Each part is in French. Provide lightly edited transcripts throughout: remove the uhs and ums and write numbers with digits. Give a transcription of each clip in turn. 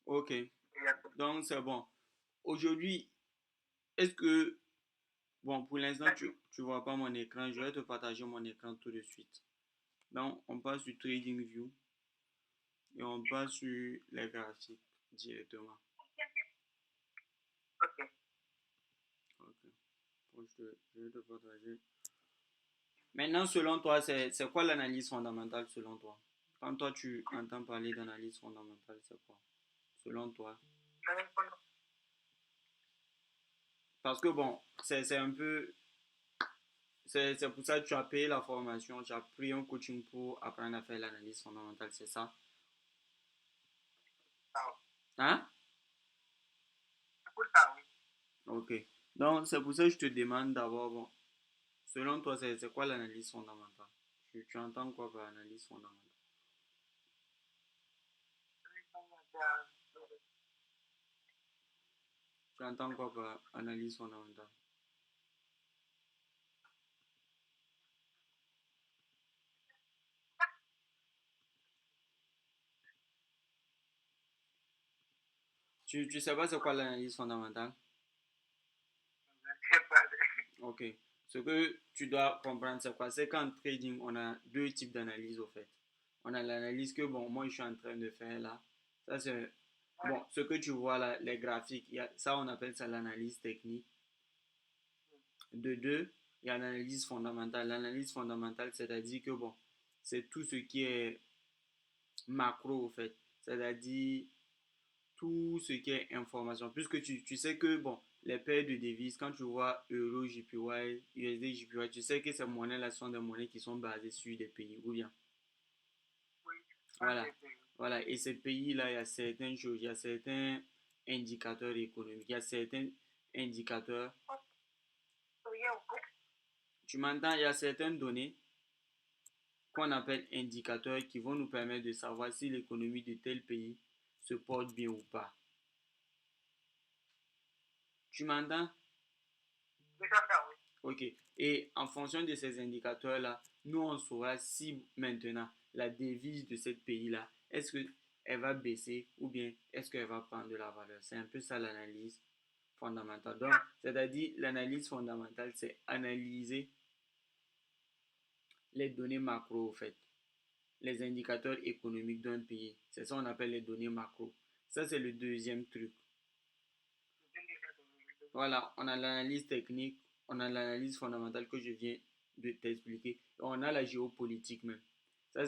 Ok, donc c'est bon. Aujourd'hui, est-ce que, bon, pour l'instant, tu vois pas mon écran, je vais te partager mon écran tout de suite. Donc, on passe sur TradingView et on passe sur les graphiques directement. Ok, bon, je vais te partager. Maintenant, selon toi, c'est quoi l'analyse fondamentale selon toi? Quand toi, tu entends parler d'analyse fondamentale, c'est quoi? Selon toi? Parce que bon, c'est un peu. C'est pour ça que tu as payé la formation, tu as pris un coaching pour apprendre à faire l'analyse fondamentale, c'est ça? Hein? Ok. Donc, c'est pour ça que je te demande d'abord, bon, selon toi, c'est quoi l'analyse fondamentale? Tu entends quoi par analyse fondamentale? Tu entends quoi par analyse fondamentale? Tu sais pas c'est quoi l'analyse fondamentale? Ok. Ce que tu dois comprendre, c'est quoi? C'est qu'en trading, on a deux types d'analyse au fait. On a l'analyse que, bon, moi, je suis en train de faire là. Ça, c'est, bon, ce que tu vois là, les graphiques, ça, on appelle ça l'analyse technique. De deux, il y a l'analyse fondamentale. L'analyse fondamentale, c'est-à-dire que, bon, c'est tout ce qui est macro au fait. C'est-à-dire tout ce qui est information. Puisque tu sais que, bon, les paires de devises, quand tu vois euro, JPY, USD, JPY, tu sais que ces monnaies-là sont des monnaies qui sont basées sur des pays, ou bien. Voilà. Voilà. Et ces pays-là, il y a certaines choses, il y a certains indicateurs économiques, il y a certains indicateurs. Tu m'entends, il y a certaines données qu'on appelle indicateurs qui vont nous permettre de savoir si l'économie de tel pays se porte bien ou pas. Tu m'entends? Ok. Et en fonction de ces indicateurs-là, nous, on saura si maintenant la devise de ce pays-là, est-ce qu'elle va baisser ou bien est-ce qu'elle va prendre de la valeur. C'est un peu ça l'analyse fondamentale. Donc, c'est-à-dire, l'analyse fondamentale, c'est analyser les données macro, au fait, les indicateurs économiques d'un pays. C'est ça qu'on appelle les données macro. Ça, c'est le deuxième truc. Voilà, on a l'analyse technique, on a l'analyse fondamentale que je viens de t'expliquer, et on a la géopolitique même. Ça,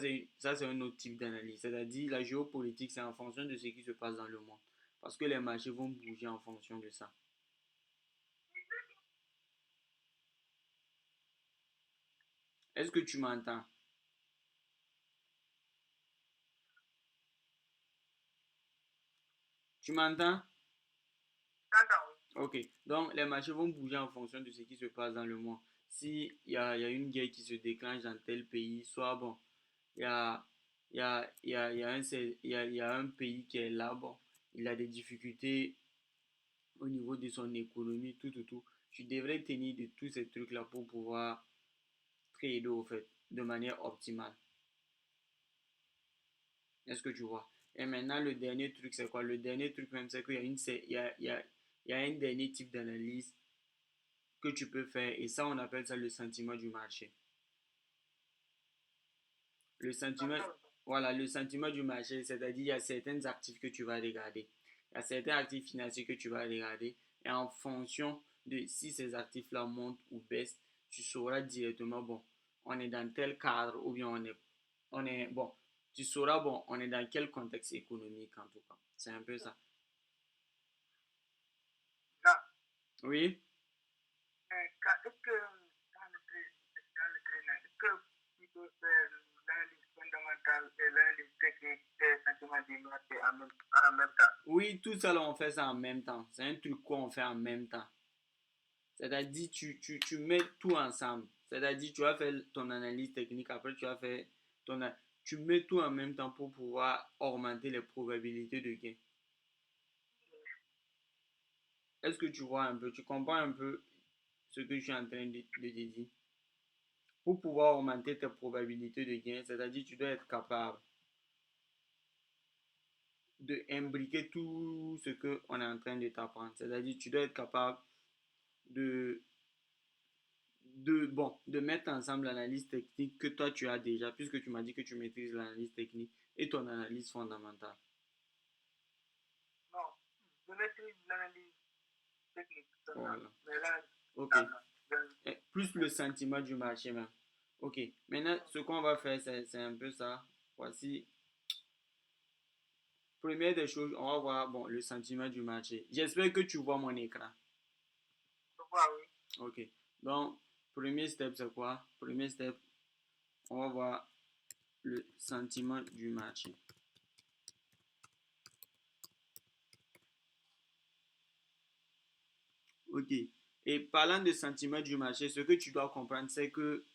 c'est un autre type d'analyse. C'est-à-dire, la géopolitique, c'est en fonction de ce qui se passe dans le monde. Parce que les marchés vont bouger en fonction de ça. Est-ce que tu m'entends? Tu m'entends? Ok. Donc, les marchés vont bouger en fonction de ce qui se passe dans le monde. S'il y a une guerre qui se déclenche dans tel pays, soit bon, il y a, il y a un pays qui est là, bon, il a des difficultés au niveau de son économie, tout. Tu devrais tenir de tous ces trucs-là pour pouvoir trader, au fait, de manière optimale. Est-ce que tu vois? Et maintenant, le dernier truc, c'est quoi? Le dernier truc même, c'est qu'il y a une, c'est- il y a un dernier type d'analyse que tu peux faire, et ça, on appelle ça le sentiment du marché. Le sentiment, voilà, le sentiment du marché, c'est-à-dire il y a certains actifs que tu vas regarder. Il y a certains actifs financiers que tu vas regarder. Et en fonction de si ces actifs-là montent ou baissent, tu sauras directement, bon, on est dans tel cadre ou bien bon, tu sauras, bon, on est dans quel contexte économique en tout cas. C'est un peu ça. Oui? Oui, tout ça, là, on fait ça en même temps. C'est un truc qu'on fait en même temps. C'est-à-dire, tu mets tout ensemble. C'est-à-dire, tu vas faire ton analyse technique, après tu vas faire ton... Tu mets tout en même temps pour pouvoir augmenter les probabilités de gain. Est-ce que tu vois un peu, tu comprends un peu ce que je suis en train de te dire? Pour pouvoir augmenter tes probabilités de gain, c'est-à-dire, tu dois être capable de imbriquer tout ce qu'on est en train de t'apprendre. C'est-à-dire, tu dois être capable de, de mettre ensemble l'analyse technique que toi tu as déjà, puisque tu m'as dit que tu maîtrises l'analyse technique et ton analyse fondamentale. Non, je maîtrise l'analyse technique seulement. Voilà. Mais là, Ok. d'accord. Plus le sentiment du marché même. Ok. Maintenant, ce qu'on va faire, c'est un peu ça. Voici. Première des choses, on va voir bon, le sentiment du marché. J'espère que tu vois mon écran. Je vois, oui. Ok. Donc, premier step, c'est quoi? Premier step, on va voir le sentiment du marché. Ok. Et parlant de sentiment du marché, ce que tu dois comprendre, c'est que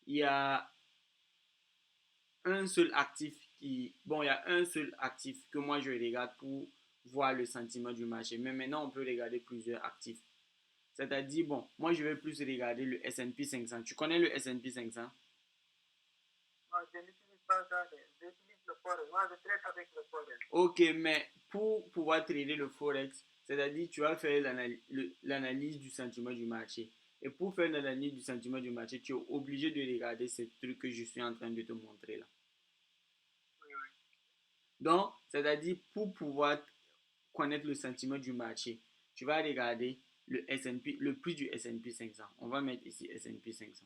il y a un seul actif qui. Bon, il y a un seul actif que moi je regarde pour voir le sentiment du marché. Mais maintenant, on peut regarder plusieurs actifs. C'est-à-dire, bon, moi je vais plus regarder le S&P 500. Tu connais le S&P 500? Moi, je n'utilise pas ça. J'utilise le forex. Moi, je traite avec le forex. Ok, mais pour pouvoir trader le Forex, c'est-à-dire tu vas faire l'analyse du sentiment du marché. Et pour faire l'analyse du sentiment du marché, tu es obligé de regarder ces trucs que je suis en train de te montrer là. Oui, oui. Donc, c'est-à-dire pour pouvoir connaître le sentiment du marché, tu vas regarder le S&P, le prix du S&P 500. On va mettre ici S&P 500.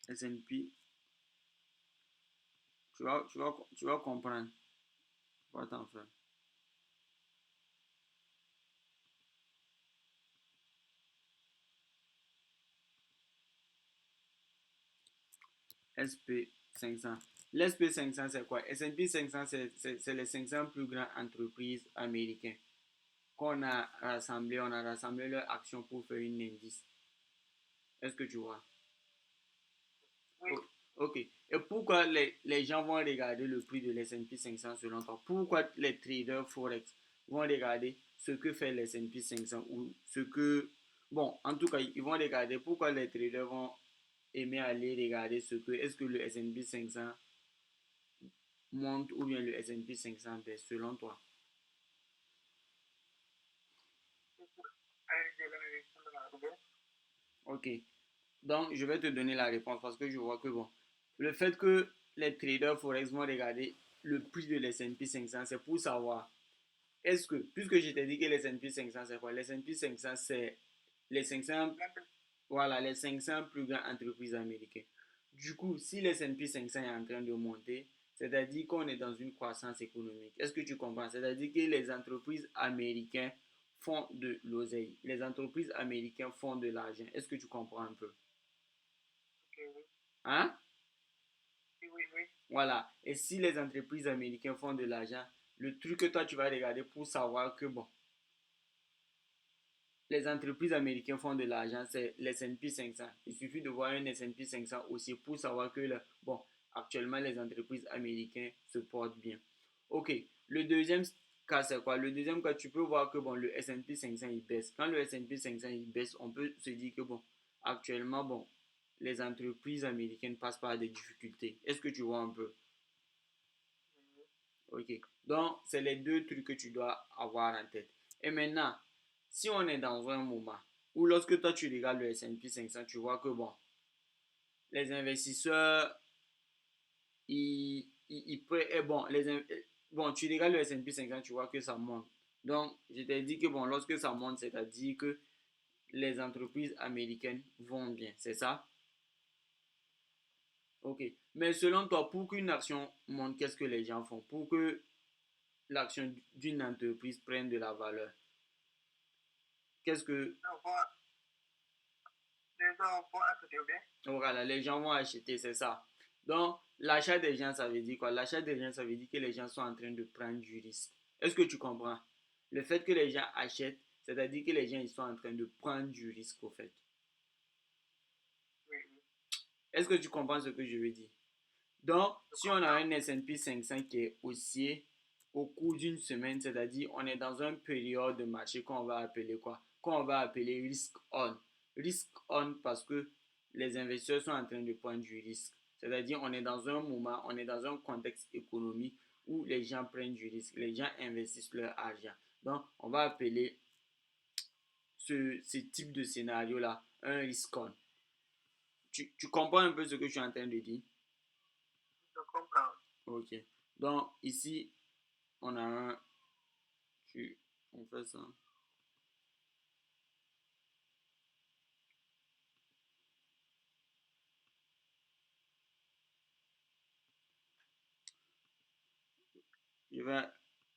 S&P, tu vas comprendre. Pas t'en faire. SP 500. L'SP 500, c'est quoi? S&P 500, c'est les 500 plus grandes entreprises américaines qu'on a rassemblées. On a rassemblé leurs actions pour faire une indice. Est-ce que tu vois? Oui. Ok. Et pourquoi les gens vont regarder le prix de l'S&P 500 selon toi? Pourquoi les traders Forex vont regarder ce que fait l'S&P 500 ou ce que... Bon, en tout cas, ils vont regarder pourquoi les traders vont aimer aller regarder ce que... Est-ce que le S&P 500 monte ou bien le S&P 500 baisse selon toi? C'est pour analyser l'analyse fondamentale. Ok. Donc, je vais te donner la réponse parce que je vois que bon, le fait que les traders Forex vont regarder le prix de l'S&P 500, c'est pour savoir, est-ce que, puisque je t'ai dit que l'S&P 500, c'est quoi? L'S&P 500, c'est les 500, voilà, les 500 plus grandes entreprises américaines. Du coup, si l'S&P 500 est en train de monter, c'est-à-dire qu'on est dans une croissance économique. Est-ce que tu comprends? C'est-à-dire que les entreprises américaines font de l'oseille. Les entreprises américaines font de l'argent. Est-ce que tu comprends un peu? Ok, oui. Hein? Oui, oui, oui. Voilà. Et si les entreprises américaines font de l'argent, le truc que toi tu vas regarder pour savoir que bon, les entreprises américaines font de l'argent, c'est l'S&P 500. Il suffit de voir un S&P 500 aussi pour savoir que bon, actuellement les entreprises américaines se portent bien. Ok. Le deuxième cas, c'est quoi? Le deuxième cas, tu peux voir que bon, le S&P 500 il baisse. Quand le S&P 500 il baisse, on peut se dire que bon, actuellement, bon, les entreprises américaines passent par des difficultés. Est-ce que tu vois un peu? Ok. Donc, c'est les deux trucs que tu dois avoir en tête. Et maintenant, si on est dans un moment où lorsque toi tu regardes le S&P 500, tu vois que bon, les investisseurs, bon, bon, tu regardes le S&P 500, tu vois que ça monte. Donc, je t'ai dit que bon, lorsque ça monte, c'est-à-dire que les entreprises américaines vont bien, c'est ça? Ok. Mais selon toi, pour qu'une action monte, qu'est-ce que les gens font? Pour que l'action d'une entreprise prenne de la valeur, qu'est-ce que... On voit, les gens vont acheter bien. Voilà, les gens vont acheter, c'est ça. Donc, l'achat des gens, ça veut dire quoi? L'achat des gens, ça veut dire que les gens sont en train de prendre du risque. Est-ce que tu comprends? Le fait que les gens achètent, c'est-à-dire que les gens ils sont en train de prendre du risque, au fait. Oui, oui. Est-ce que tu comprends ce que je veux dire? Donc, si on a un S&P 500 qui est haussier au cours d'une semaine, c'est-à-dire on est dans une période de marché qu'on va appeler quoi? Qu'on va appeler risk on. Risk on parce que les investisseurs sont en train de prendre du risque. C'est-à-dire, on est dans un moment, on est dans un contexte économique où les gens prennent du risque, les gens investissent leur argent. Donc, on va appeler ce type de scénario-là un risk on. Tu comprends un peu ce que je suis en train de dire? je comprends. Ok. Donc, ici, on a un. On fait ça.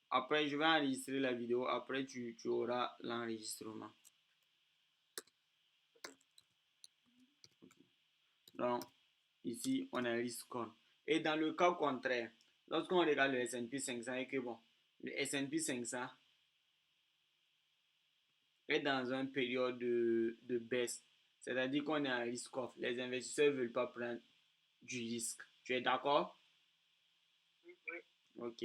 Après, je vais enregistrer la vidéo. Après, tu auras l'enregistrement. Donc, ici, on a un risque on. Et dans le cas contraire, lorsqu'on regarde le S&P 500 et que bon, le S&P 500 est dans une période de baisse, c'est-à-dire qu'on est en risk off. Les investisseurs ne veulent pas prendre du risque. Tu es d'accord? Oui, oui. Ok.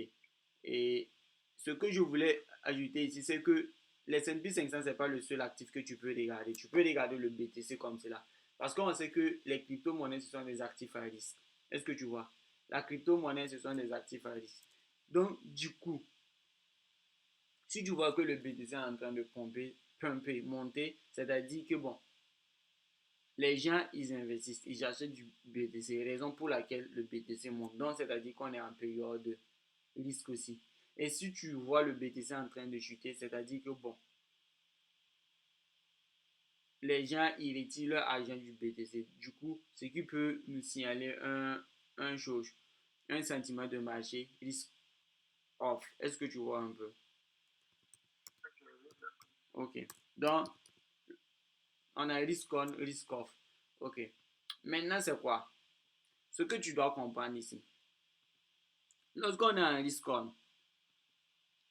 Et ce que je voulais ajouter ici, c'est que les S&P 500, ce n'est pas le seul actif que tu peux regarder. Tu peux regarder le BTC comme cela. Parce qu'on sait que les crypto-monnaies, ce sont des actifs à risque. Est-ce que tu vois? La crypto-monnaie, ce sont des actifs à risque. Donc, du coup, si tu vois que le BTC est en train de pumper, monter, c'est-à-dire que bon, les gens, ils investissent, ils achètent du BTC, raison pour laquelle le BTC monte. Donc, c'est-à-dire qu'on est en période de risque aussi. Et si tu vois le BTC en train de chuter, c'est-à-dire que bon, les gens, ils retirent leur argent du BTC. Du coup, ce qui peut nous signaler un chose, un sentiment de marché, risk off. Est-ce que tu vois un peu? Ok. Donc, on a risk on, risk off. Ok. Maintenant, c'est quoi? Ce que tu dois comprendre ici. Lorsqu'on est en risk on,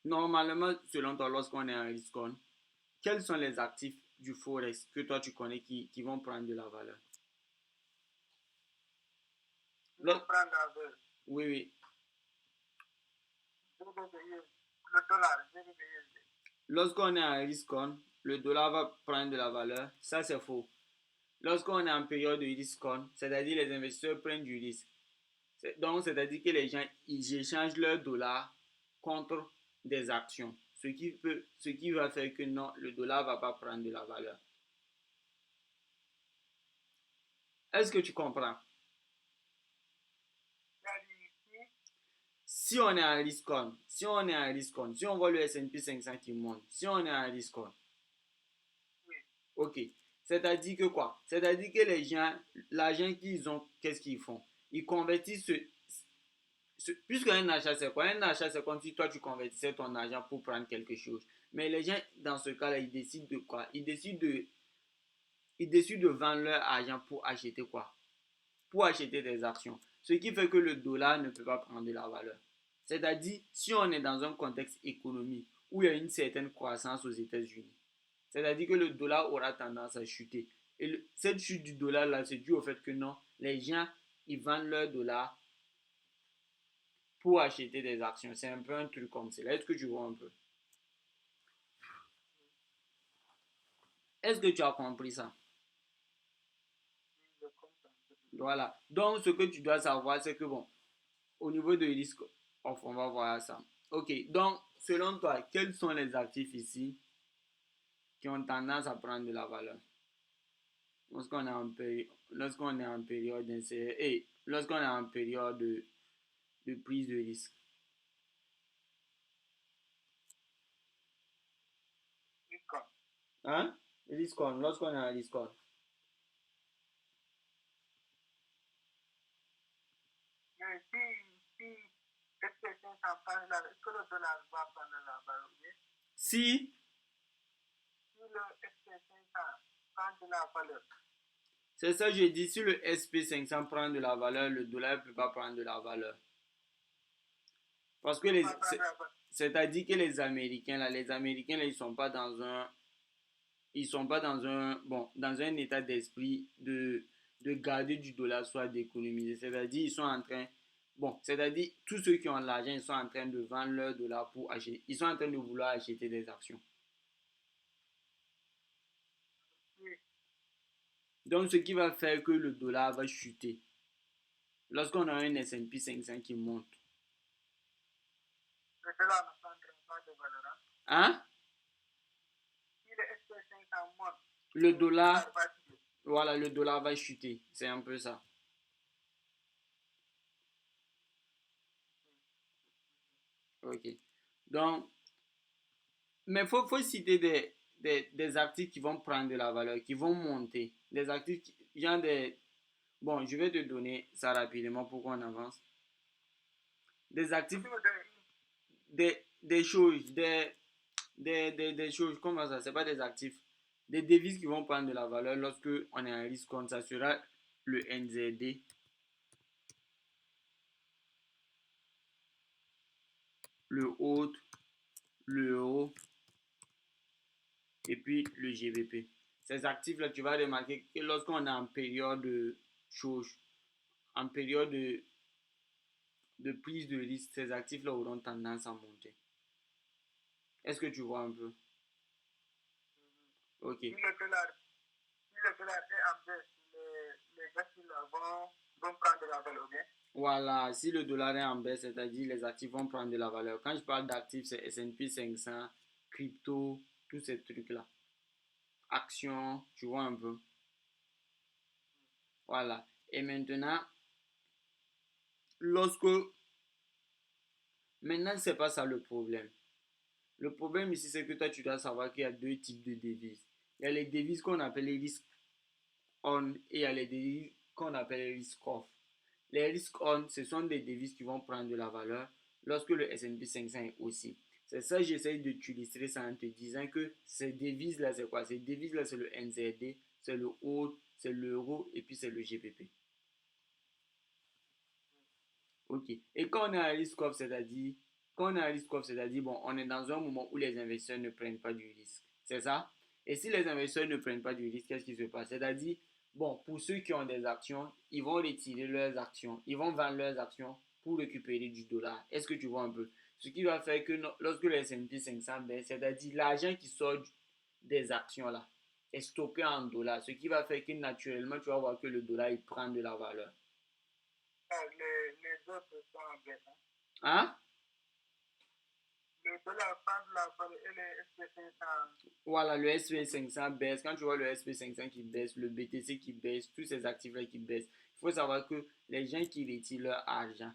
normalement, selon toi, lorsqu'on est en risk on, quels sont les actifs du Forex que toi tu connais qui vont prendre de la valeur? Ils vont prendre la valeur. Oui, oui. Le dollar, Lorsqu'on est en risk on, le dollar va prendre de la valeur. Ça, c'est faux. Lorsqu'on est en période de risk on, c'est-à-dire les investisseurs prennent du risque. Donc, c'est-à-dire que les gens, ils échangent leur dollar contre des actions. Ce qui va faire que non, le dollar ne va pas prendre de la valeur. Est-ce que tu comprends? Si on est en risk on, si on est en risk on, si on voit le S&P 500 qui monte, si on est en risk on, ok. C'est-à-dire que quoi? C'est-à-dire que les gens, l'argent qu'ils ont, qu'est-ce qu'ils font? Ils convertissent puisque un achat c'est quoi? Un achat c'est comme si toi tu convertissais ton argent pour prendre quelque chose. Mais les gens, dans ce cas-là, ils décident de quoi? Ils décident de vendre leur argent pour acheter quoi? Pour acheter des actions. Ce qui fait que le dollar ne peut pas prendre de la valeur. C'est-à-dire, si on est dans un contexte économique où il y a une certaine croissance aux États-Unis, c'est-à-dire que le dollar aura tendance à chuter. Et cette chute du dollar-là, c'est dû au fait que non, les gens, ils vendent leur dollar pour acheter des actions. C'est un peu un truc comme ça. Est-ce que tu vois un peu? Est-ce que tu as compris ça? Voilà. Donc, ce que tu dois savoir, c'est que bon, au niveau de risque, on va voir ça. Ok. Donc, selon toi, quels sont les actifs ici qui ont tendance à prendre de la valeur lorsqu'on est en période et lorsqu'on est en période de prise de risque? Hein? Risk on, lorsqu'on est en risk on. Mais si quelqu'un prend est-ce que le dollar va prendre la valeur? Si, Si le SP500 prend de la valeur, c'est ça que j'ai dit, si le SP 500 prend de la valeur, le dollar ne peut pas prendre de la valeur. Parce que c'est-à-dire que les Américains, là, ils sont pas dans un, ils sont pas dans un, bon, dans un état d'esprit de garder du dollar, soit d'économiser. C'est-à-dire, ils sont en train, bon, c'est-à-dire, tous ceux qui ont l'argent, ils sont en train de vendre leur dollar pour acheter, ils sont en train de vouloir acheter des actions. oui. Donc, ce qui va faire que le dollar va chuter. Lorsqu'on a un S&P 500 qui monte. Le dollar ne prendra pas de valeur. Hein? Si le SP500 monte, Le le dollar dollar, va chuter. voilà, le dollar va chuter. C'est un peu ça. Ok. Donc, mais faut citer des actifs qui vont prendre de la valeur, qui vont monter. Des actifs, genre des... Bon, je vais te donner ça rapidement pour qu'on avance. Des actifs, Si vous donnez des choses, des choses, comment ça, c'est pas des actifs. Des devises qui vont prendre de la valeur lorsque on est en risque compte, ça sera le NZD, le autre, l'euro et puis le GBP. Ces actifs-là, tu vas remarquer que lorsqu'on est en période de chose, en période de prise de risque, ces actifs-là auront tendance à monter. Est-ce que tu vois un peu? Ok. si le dollar est en baisse, les actifs là vont prendre de la valeur bien. Voilà, si le dollar est en baisse, c'est-à-dire les actifs vont prendre de la valeur. Quand je parle d'actifs, c'est S&P 500, crypto, tous ces trucs-là. Actions, tu vois un peu. Voilà. Et maintenant, lorsque... Maintenant, c'est pas ça le problème. Le problème ici, c'est que toi, tu dois savoir qu'il y a deux types de devises. Il y a les devises qu'on appelle les risques on et il y a les devises qu'on appelle les risques off. Les risques on, ce sont des devises qui vont prendre de la valeur lorsque le S&P 500 est aussi. C'est ça, j'essaie de t'illustrer ça en te disant que ces devises-là, c'est quoi? Ces devises-là, c'est le NZD, c'est le AUD, c'est l'euro et puis c'est le GBP. Ok. Et quand on est à risque off, c'est-à-dire, quand on est à risque off, c'est-à-dire, bon, on est dans un moment où les investisseurs ne prennent pas du risque. C'est ça? Et si les investisseurs ne prennent pas du risque, qu'est-ce qui se passe? C'est-à-dire, bon, pour ceux qui ont des actions, ils vont retirer leurs actions, ils vont vendre leurs actions pour récupérer du dollar. Est-ce que tu vois un peu? Ce qui va faire que lorsque le S&P 500 baisse, c'est-à-dire l'argent qui sort des actions là est stocké en dollars, ce qui va faire que naturellement, tu vas voir que le dollar, il prend de la valeur. Les autres sont en baisse. Hein? Le dollar prend de la valeur et les SP500. Voilà, le SP500 baisse. Quand tu vois le SP500 qui baisse, le BTC qui baisse, tous ces actifs-là qui baissent, il faut savoir que les gens qui retirent leur argent,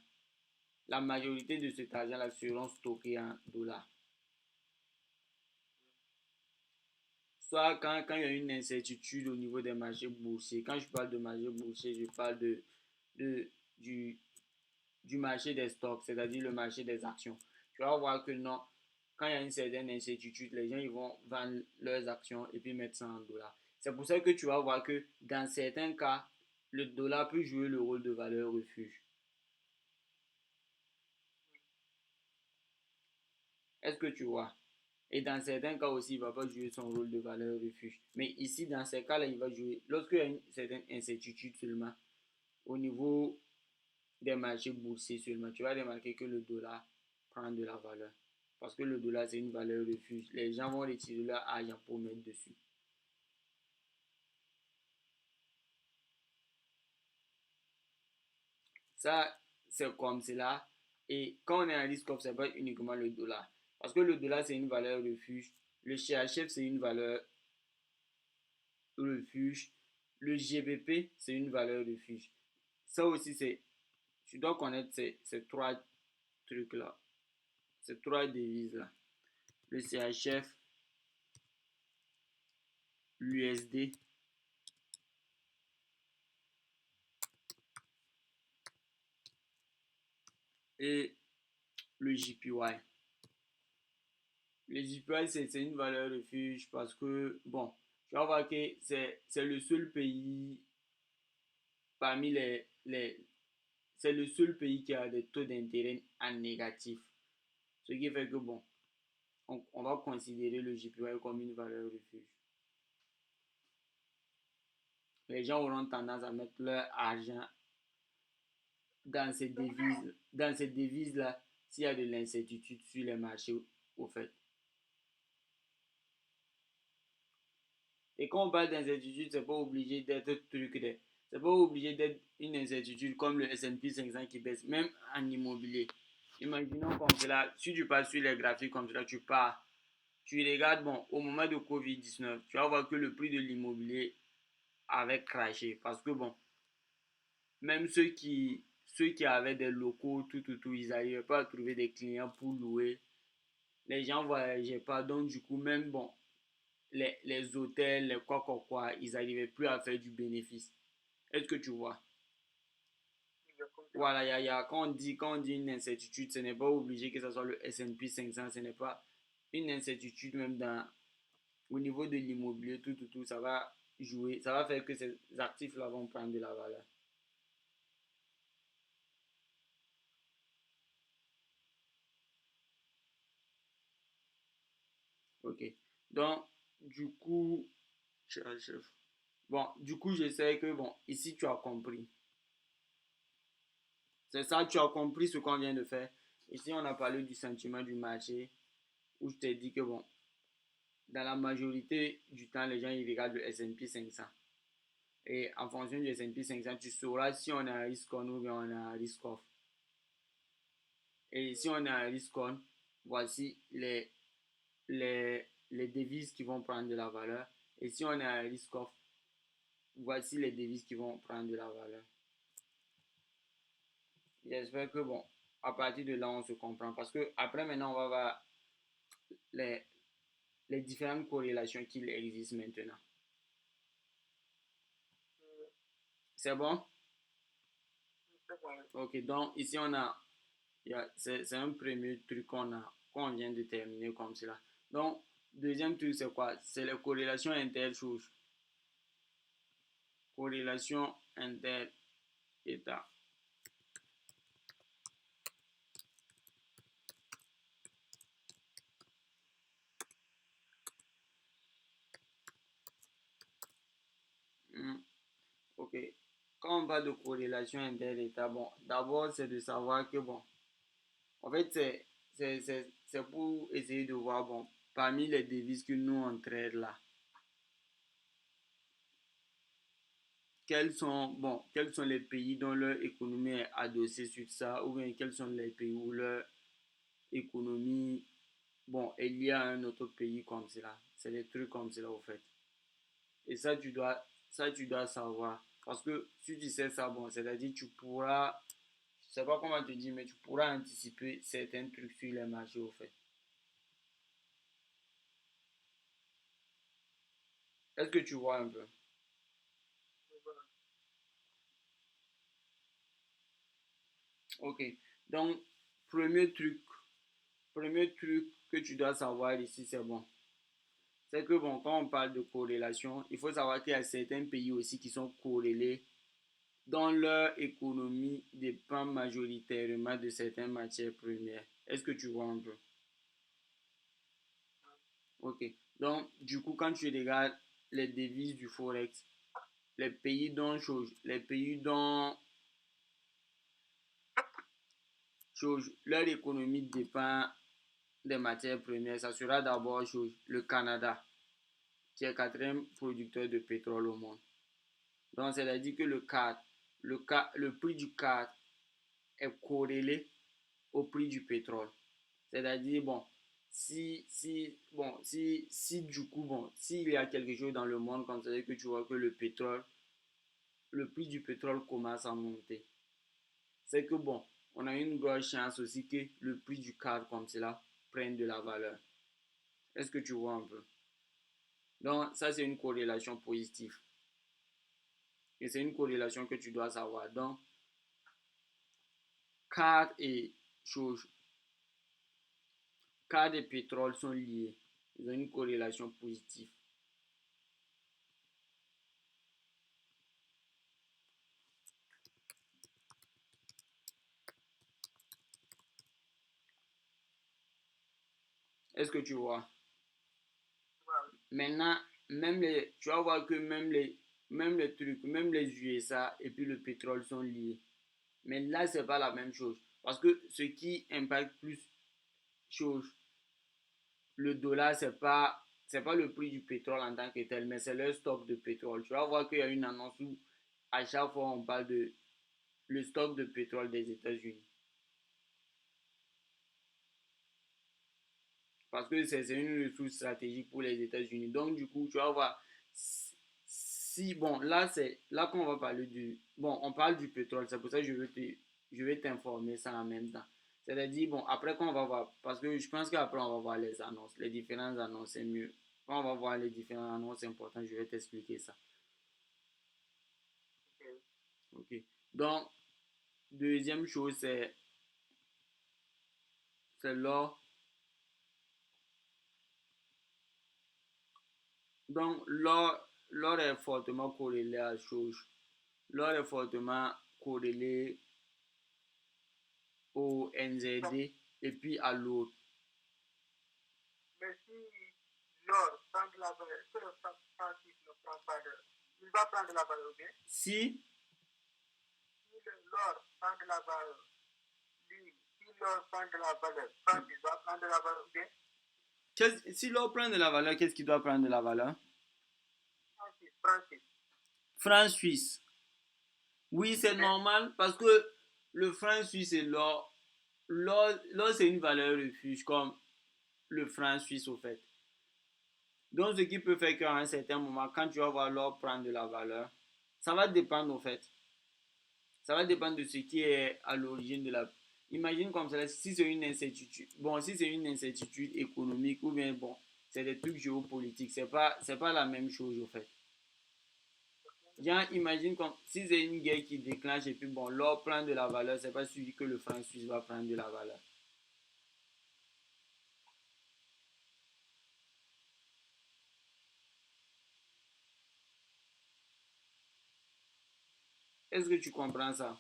la majorité de cet argent-là seront stockés en dollars. Soit quand il y a une incertitude au niveau des marchés boursiers, quand je parle de marché boursier, je parle de, du, du marché des stocks, c'est-à-dire le marché des actions. Tu vas voir que non, quand il y a une certaine incertitude, les gens ils vont vendre leurs actions et puis mettre ça en dollars. C'est pour ça que tu vas voir que dans certains cas, le dollar peut jouer le rôle de valeur refuge. Est-ce que tu vois? Et dans certains cas aussi, il ne va pas jouer son rôle de valeur refuge. Mais ici, dans ces cas-là, il va jouer, lorsqu'il y a une certaine incertitude seulement, au niveau des marchés boursiers seulement, tu vas remarquer que le dollar prend de la valeur. Parce que le dollar, c'est une valeur refuge. Les gens vont retirer leur argent pour mettre dessus. Ça, c'est comme cela. Et quand on est en risque off, c'est pas uniquement le dollar. Parce que le dollar, c'est une valeur refuge. Le CHF, c'est une valeur refuge. Le GBP, c'est une valeur refuge. Ça aussi, c'est, tu dois connaître ces trois trucs-là. Ces trois devises-là. Le CHF, l'USD et le JPY. Le JPY, c'est une valeur refuge parce que, bon, tu vas voir que c'est le seul pays parmi c'est le seul pays qui a des taux d'intérêt en négatif. Ce qui fait que, bon, on va considérer le JPY comme une valeur refuge. Les gens auront tendance à mettre leur argent dans ces devises-là s'il y a de l'incertitude sur les marchés, au fait. Et quand on parle d'incertitude, c'est pas obligé d'être truc C'est pas obligé d'être une incertitude comme le S&P 500 qui baisse, même en immobilier. Imaginons comme cela, si tu passes sur les graphiques comme cela, tu pars, tu regardes, bon, au moment de Covid-19, tu vas voir que le prix de l'immobilier avait craché. Parce que, bon, même ceux qui avaient des locaux, tout, ils n'arrivaient pas à trouver des clients pour louer. Les gens ne voyageaient pas, donc du coup, même, bon, les hôtels, les quoi, ils n'arrivaient plus à faire du bénéfice. Est-ce que tu vois? Je comprends. Voilà, quand on dit une incertitude, ce n'est pas obligé que ce soit le S&P 500, ce n'est pas une incertitude même au niveau de l'immobilier, tout, ça va jouer, ça va faire que ces actifs-là vont prendre de la valeur. Ok. Donc, du coup, bon, du coup, je sais que, bon, ici, tu as compris. C'est ça, tu as compris ce qu'on vient de faire. Ici, on a parlé du sentiment du marché, où je t'ai dit que, bon, dans la majorité du temps, les gens, ils regardent le S&P 500. Et en fonction du S&P 500, tu sauras si on a un risk on ou bien on a un risk off. Et si on a un risk on, voici les devises qui vont prendre de la valeur. Et si on a un risk off, voici les devises qui vont prendre de la valeur. J'espère que, bon, à partir de là, on se comprend. Parce que après, maintenant, on va voir les, les différentes corrélations qu'il existe maintenant. C'est bon? C'est bon. Ok, donc ici, c'est un premier truc qu'on vient de terminer comme cela. Donc, deuxième truc, c'est quoi? C'est les corrélations inter-choses. Corrélation inter-état. Hmm, ok. Quand on parle de corrélation inter-état, bon, d'abord, c'est de savoir que, bon, en fait, c'est pour essayer de voir, bon, parmi les devises que nous on trade là, quels sont les pays dont leur économie est adossée sur ça, ou bien quels sont les pays où leur économie, bon, est liée à un autre pays comme cela. C'est des trucs comme cela, au fait. Et ça, tu dois savoir. Parce que si tu sais ça, bon, c'est-à-dire tu pourras, je sais pas comment te dire, mais tu pourras anticiper certains trucs sur les marchés, au fait. Est-ce que tu vois un peu? Ok. Donc, premier truc, premier truc que tu dois savoir ici, c'est bon. C'est que bon, quand on parle de corrélation, il faut savoir qu'il y a certains pays aussi qui sont corrélés, dont leur économie dépend majoritairement de certaines matières premières. Est-ce que tu vois un peu? Ok. Donc, du coup, quand tu regardes les devises du Forex, les pays dont leur économie dépend des matières premières, ça sera d'abord le Canada, qui est le quatrième producteur de pétrole au monde. Donc, c'est-à-dire que le prix du CAD est corrélé au prix du pétrole. C'est-à-dire, bon, si du coup, bon, s'il y a quelque chose dans le monde, comme ça, que tu vois que le prix du pétrole commence à monter, c'est que, bon, on a une grosse chance aussi que le prix du CAD, comme cela, prenne de la valeur. Est-ce que tu vois un peu? Donc, ça, c'est une corrélation positive. Et c'est une corrélation que tu dois savoir. Donc, CAD et chose, CAD et pétrole sont liés. Ils ont une corrélation positive. Est-ce que tu vois? Maintenant, tu vas voir que même les trucs, même les USA et puis le pétrole sont liés. Mais là, c'est pas la même chose. Parce que ce qui impacte plus chose, le dollar, c'est pas le prix du pétrole en tant que tel, mais c'est leur stock de pétrole. Tu vas voir qu'il y a une annonce où à chaque fois on parle de le stock de pétrole des États-Unis. Parce que c'est une ressource stratégique pour les États-Unis. Donc, du coup, tu vas voir, si, bon, là, c'est là qu'on va parler du. Bon, on parle du pétrole, c'est pour ça que je vais t'informer ça en même temps. C'est-à-dire, bon, après qu'on va voir, parce que je pense qu'après on va voir les annonces, les différentes annonces, c'est mieux. Quand on va voir les différentes annonces importantes, je vais t'expliquer ça. Ok. Ok. Donc, deuxième chose, c'est l'or. Donc, l'or est fortement corrélé à chose. L'or est fortement corrélé au Donc, NZD et puis à l'autre. mais si l'or prend de la valeur, que le franc suisse ne prend pas de, il va prendre de la valeur, bien. Si, Si l'or prend de la valeur, lui, si l'or prend de la valeur, franc suisse va prendre de la valeur, bien. si l'or prend de la valeur, qu'est-ce qui doit prendre de la valeur? Franc suisse, franc suisse. Franc suisse. Oui, c'est Mais, normal parce que le franc suisse et l'or, l'or c'est une valeur refuge comme le franc suisse au fait. Donc, ce qui peut faire qu'à un certain moment, quand tu vas voir l'or prendre de la valeur, ça va dépendre au fait. Ça va dépendre de ce qui est à l'origine de la. Imagine comme ça, si c'est une incertitude. Bon, si c'est une incertitude économique ou bien, bon, c'est des trucs géopolitiques, c'est pas la même chose au fait. Genre, imagine comme si c'est une guerre qui déclenche et puis bon, l'or prend de la valeur, c'est pas celui que le franc suisse va prendre de la valeur. Est-ce que tu comprends ça?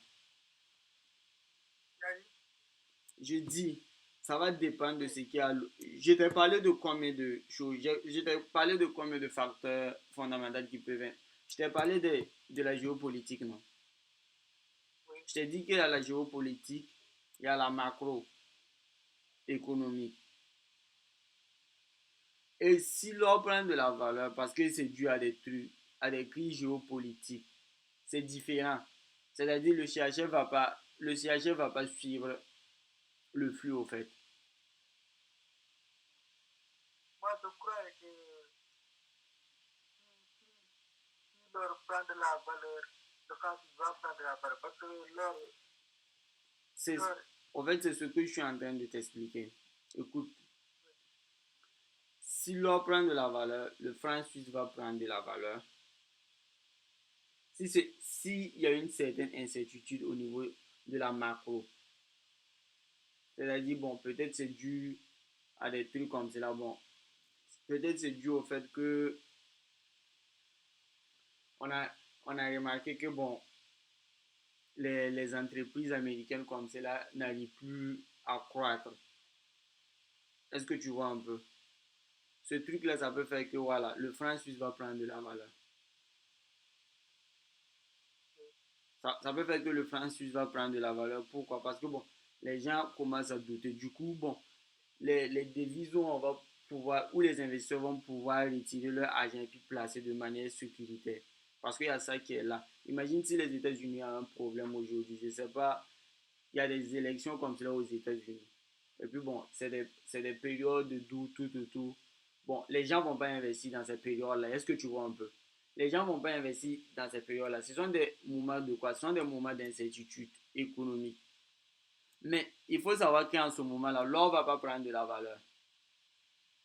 Je dis, ça va dépendre de ce qui a. Je t'ai parlé de combien de choses. Je t'ai parlé de combien de facteurs fondamentaux qui peuvent. Je t'ai parlé de la géopolitique, non? oui, Je t'ai dit qu'il y a la géopolitique, il y a la macroéconomique. Et si l'on prend de la valeur parce que c'est dû à des trucs, à des crises géopolitiques, c'est différent. C'est-à-dire le CHF va pas suivre le flux au fait. moi je crois que si l'or prend de la valeur, le franc suisse va prendre de la valeur. Parce que l'or, C'est, l'or, en fait, c'est ce que je suis en train de t'expliquer. Écoute, si l'or prend de la valeur, le franc suisse va prendre de la valeur. Si y a une certaine incertitude au niveau de la macro, c'est-à-dire, bon, peut-être c'est dû à des trucs comme cela, bon, peut-être c'est dû au fait que on a, on a remarqué que, bon, les entreprises américaines comme cela n'arrivent plus à croître. Est-ce que tu vois un peu? Ce truc-là, ça peut faire que, voilà, le franc suisse va prendre de la valeur. Ça peut faire que le franc suisse va prendre de la valeur. Pourquoi? Parce que bon, les gens commencent à douter. Du coup, bon, les devises où on va pouvoir, où les investisseurs vont pouvoir retirer leur argent et puis placer de manière sécuritaire. Parce qu'il y a ça qui est là. Imagine si les États-Unis ont un problème aujourd'hui. Je ne sais pas, il y a des élections comme cela aux États-Unis. Et puis bon, c'est des périodes de tout. Bon, les gens ne vont pas investir dans ces périodes-là. Est-ce que tu vois un peu? Les gens ne vont pas investir dans ces périodes-là. Ce sont des moments de quoi? Ce sont des moments d'incertitude économique. Mais il faut savoir qu'en ce moment-là, l'or ne va pas prendre de la valeur.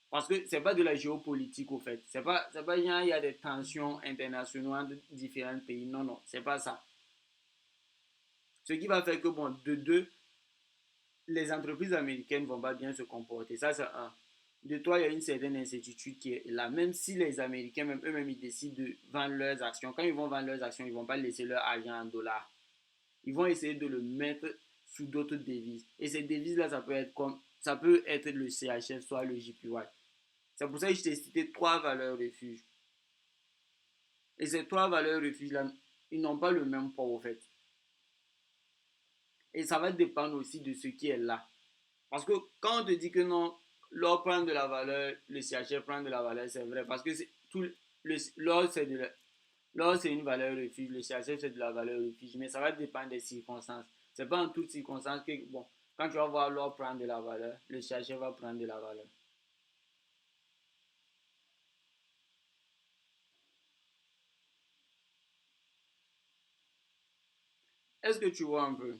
Parce que ce n'est pas de la géopolitique au fait. C'est pas genre, il y a des tensions internationales entre différents pays. Non, non, c'est pas ça. Ce qui va faire que, bon, de deux, les entreprises américaines ne vont pas bien se comporter. Ça, c'est un. De toi, il y a une certaine incertitude qui est là. Même si les Américains, même eux-mêmes, ils décident de vendre leurs actions. Quand ils vont vendre leurs actions, ils ne vont pas laisser leur argent en dollars. Ils vont essayer de le mettre sous d'autres devises. Et ces devises-là, ça peut être le CHF, soit le JPY. C'est pour ça que je t'ai cité trois valeurs refuges. Et ces trois valeurs refuges-là, ils n'ont pas le même poids, au fait. Et ça va dépendre aussi de ce qui est là. Parce que quand on te dit que non, l'or prend de la valeur, le CHF prend de la valeur, c'est vrai. Parce que l'or, c'est de L'or, c'est une valeur refuge. Le CHF, c'est de la valeur refuge. Mais ça va dépendre des circonstances. C'est pas en toutes circonstances que, bon, quand tu vas voir l'or prendre de la valeur, le CHF va prendre de la valeur. Est-ce que tu vois un peu?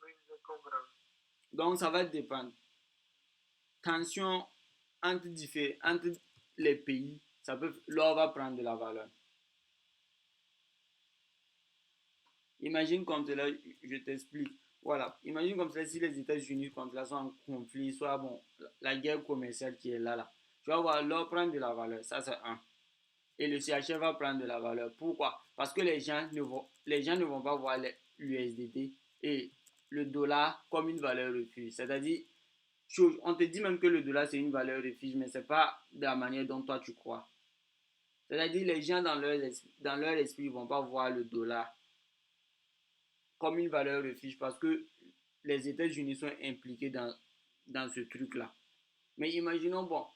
Oui, je comprends. Donc, ça va dépendre. Tension entre les pays, l'or va prendre de la valeur. Imagine comme cela, je t'explique. Voilà, imagine comme cela si les États-Unis comme cela sont en conflit, soit bon, la guerre commerciale qui est là. Tu vas voir l'or prendre de la valeur, ça c'est un. Et le CHF va prendre de la valeur. Pourquoi? Parce que les gens ne vont pas voir l'USDT et le dollar comme une valeur refuge. C'est-à-dire, on te dit même que le dollar c'est une valeur refuge, mais c'est pas de la manière dont toi tu crois. C'est-à-dire, les gens dans leur esprit ne vont pas voir le dollar comme une valeur refuge parce que les États-Unis sont impliqués dans ce truc-là. Mais imaginons, bon,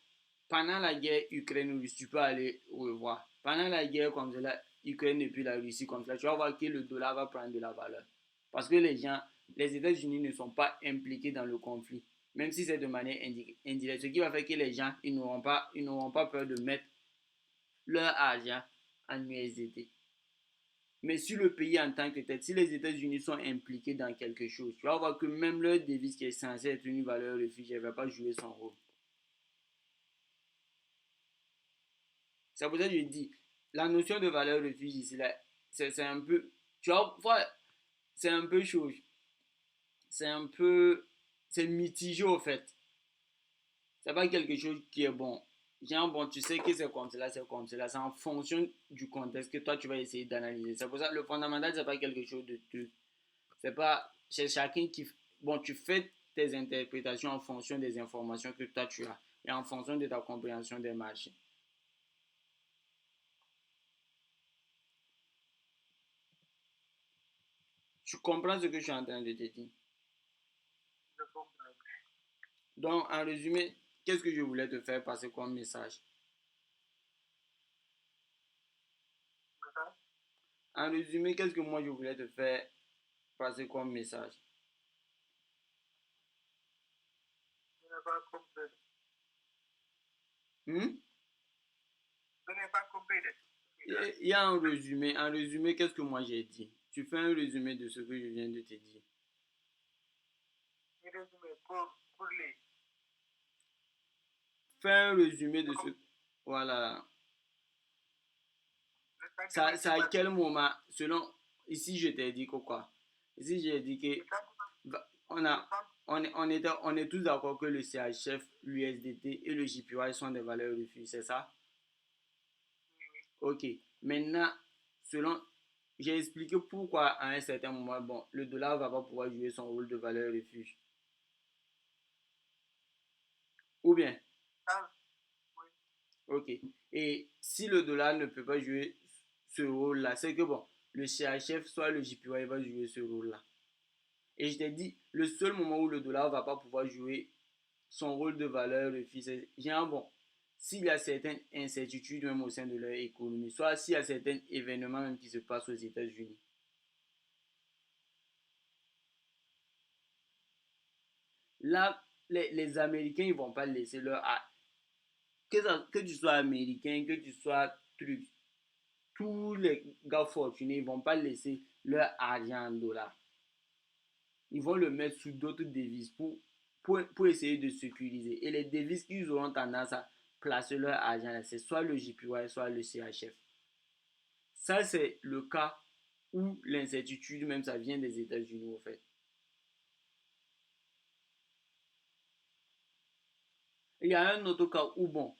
pendant la guerre Ukraine-Russie, tu peux aller revoir. Pendant la guerre comme cela, Ukraine et puis la Russie comme cela, tu vas voir que le dollar va prendre de la valeur. Parce que les États-Unis ne sont pas impliqués dans le conflit, même si c'est de manière indirecte. Ce qui va faire que les gens, ils n'auront pas peur de mettre leur argent en USDT. Mais si le pays en tant que tel, si les États-Unis sont impliqués dans quelque chose, tu vas voir que même leur devise qui est censée être une valeur refuge, elle ne va pas jouer son rôle. C'est pour ça que je dis, la notion de valeur refuge ici, là, c'est un peu, tu vois, c'est un peu chaud. C'est un peu, c'est mitigé au fait. C'est pas quelque chose qui est bon. Genre, bon, tu sais que c'est comme cela, c'est comme cela. C'est en fonction du contexte que toi, tu vas essayer d'analyser. C'est pour ça que le fondamental, c'est pas quelque chose de. C'est pas. C'est chacun qui. Bon, tu fais tes interprétations en fonction des informations que toi, tu as et en fonction de ta compréhension des marchés. Tu comprends ce que je suis en train de te dire. Je comprends. Donc, en résumé, qu'est-ce que je voulais te faire passer comme message? D'accord? En résumé, qu'est-ce que moi je voulais te faire passer comme message? Je n'ai pas compris. Hmm? Je n'ai pas compris. Il y a un résumé. En résumé, qu'est-ce que moi j'ai dit? Tu fais un résumé de ce que je viens de te dire. Je résumé pour les. Fais un résumé de ce. Voilà. C'est-à-dire, Ça à quel moment, selon. Ici, je t'ai dit que quoi? Ici, j'ai dit que. On a. On est tous d'accord que le CHF, l'USDT et le JPY sont des valeurs refuges, c'est ça? Ok. Maintenant, selon. J'ai expliqué pourquoi à un certain moment, bon, le dollar ne va pas pouvoir jouer son rôle de valeur refuge. Ou bien, ok. Et si le dollar ne peut pas jouer ce rôle-là, c'est que bon, le CHF, soit le JPY va jouer ce rôle-là. Et je t'ai dit, le seul moment où le dollar ne va pas pouvoir jouer son rôle de valeur refuge, c'est genre bon, s'il y a certaines incertitudes même au sein de leur économie, soit s'il y a certains événements même qui se passent aux États-Unis. Là, les Américains, ils ne vont pas laisser leur. Que tu sois américain, que tu sois truc, tous les gars fortunés, ils ne vont pas laisser leur argent en dollars. Ils vont le mettre sous d'autres devises pour essayer de sécuriser. Et les devises qu'ils auront tendance à placer leur argent, c'est soit le JPY, soit le CHF. Ça, c'est le cas où l'incertitude, même ça vient des États-Unis, en fait. Il y a un autre cas où, bon,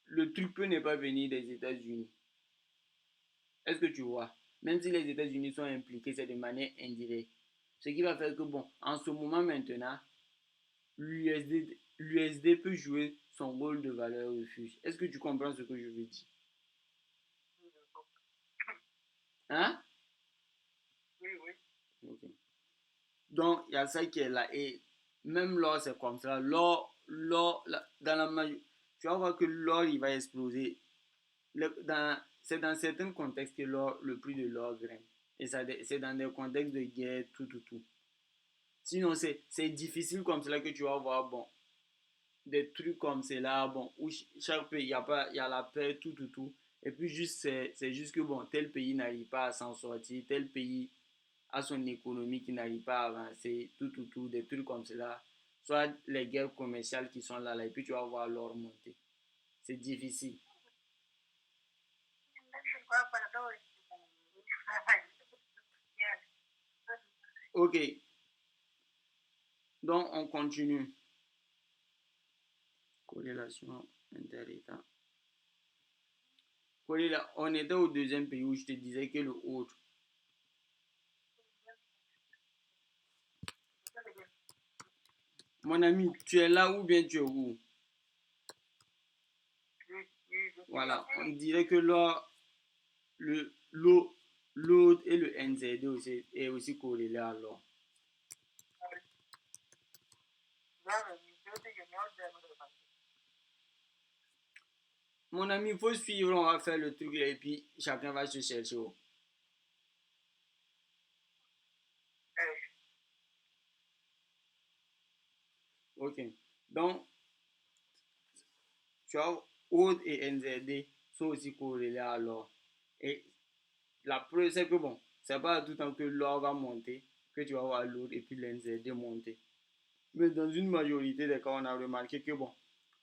le truc peut ne pas venir des États-Unis. Est-ce que tu vois? Même si les États-Unis sont impliqués, c'est de manière indirecte. Ce qui va faire que, bon, en ce moment maintenant, l'USD peut jouer son rôle de valeur refuge. Est-ce que tu comprends ce que je veux dire? Hein? Oui, oui. Ok. Donc, il y a ça qui est là. Et même l'or, c'est comme ça. Dans la tu vas voir que l'or, il va exploser. c'est dans certains contextes que le prix de l'or grimpe. Et ça, c'est dans des contextes de guerre, tout. Sinon, c'est difficile comme cela que tu vas voir, bon, des trucs comme cela, bon, où chaque pays, il y a pas, il y a la paix, tout. Et puis juste, c'est juste que, bon, tel pays n'arrive pas à s'en sortir, tel pays a son économie qui n'arrive pas à avancer, tout, des trucs comme cela. Soit les guerres commerciales qui sont là, et puis tu vas voir l'or monter. C'est difficile. Ok, donc on continue. Corrélation inter-État. On était au deuxième pays où je te disais que le autre. Mon ami, tu es là ou bien tu es où? Voilà, on dirait que l'autre et le NZD aussi, est aussi corrélé à l'or. Mon ami, il faut suivre, on va faire le truc là, et puis chacun va se chercher. Ok. Donc, tu vois, Aude et NZD sont aussi corrélés à l'or. Et la preuve, c'est que bon, c'est pas tout le temps que l'or va monter, que tu vas voir l'autre et puis l'NZD monter. Mais dans une majorité des cas, on a remarqué que bon,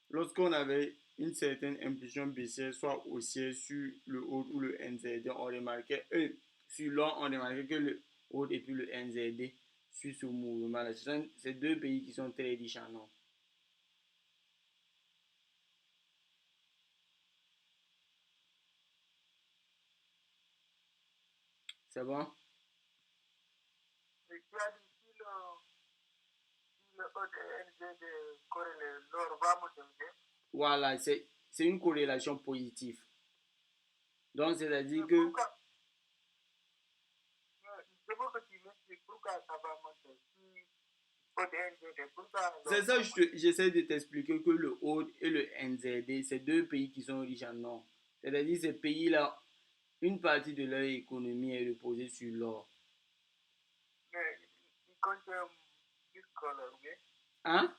lorsqu'on avait une certaine impulsion baissière, soit haussière sur le haut ou le NZD, on remarquait, sur l'or, on remarquait que le haut et puis le NZD suivent ce mouvement-là. C'est deux pays qui sont très riches en or. C'est bon? Voilà, c'est une corrélation positive. Donc, c'est-à-dire que c'est ça, j'essaie de t'expliquer que le HOD et le NZD, c'est deux pays qui sont riches en or. C'est-à-dire ces pays-là, une partie de leur économie est reposée sur l'or. Hein?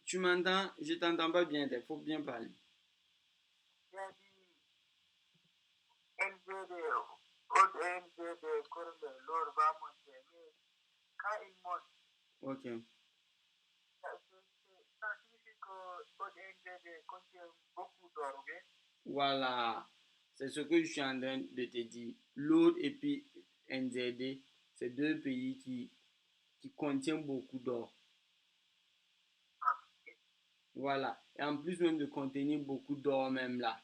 Tu m'entends? Je t'entends pas bien, il faut bien parler. Ok. Voilà. C'est ce que je suis en train de te dire. L'autre et puis NZD, c'est deux pays qui contiennent beaucoup d'or. Voilà. Et en plus même de contenir beaucoup d'or même là.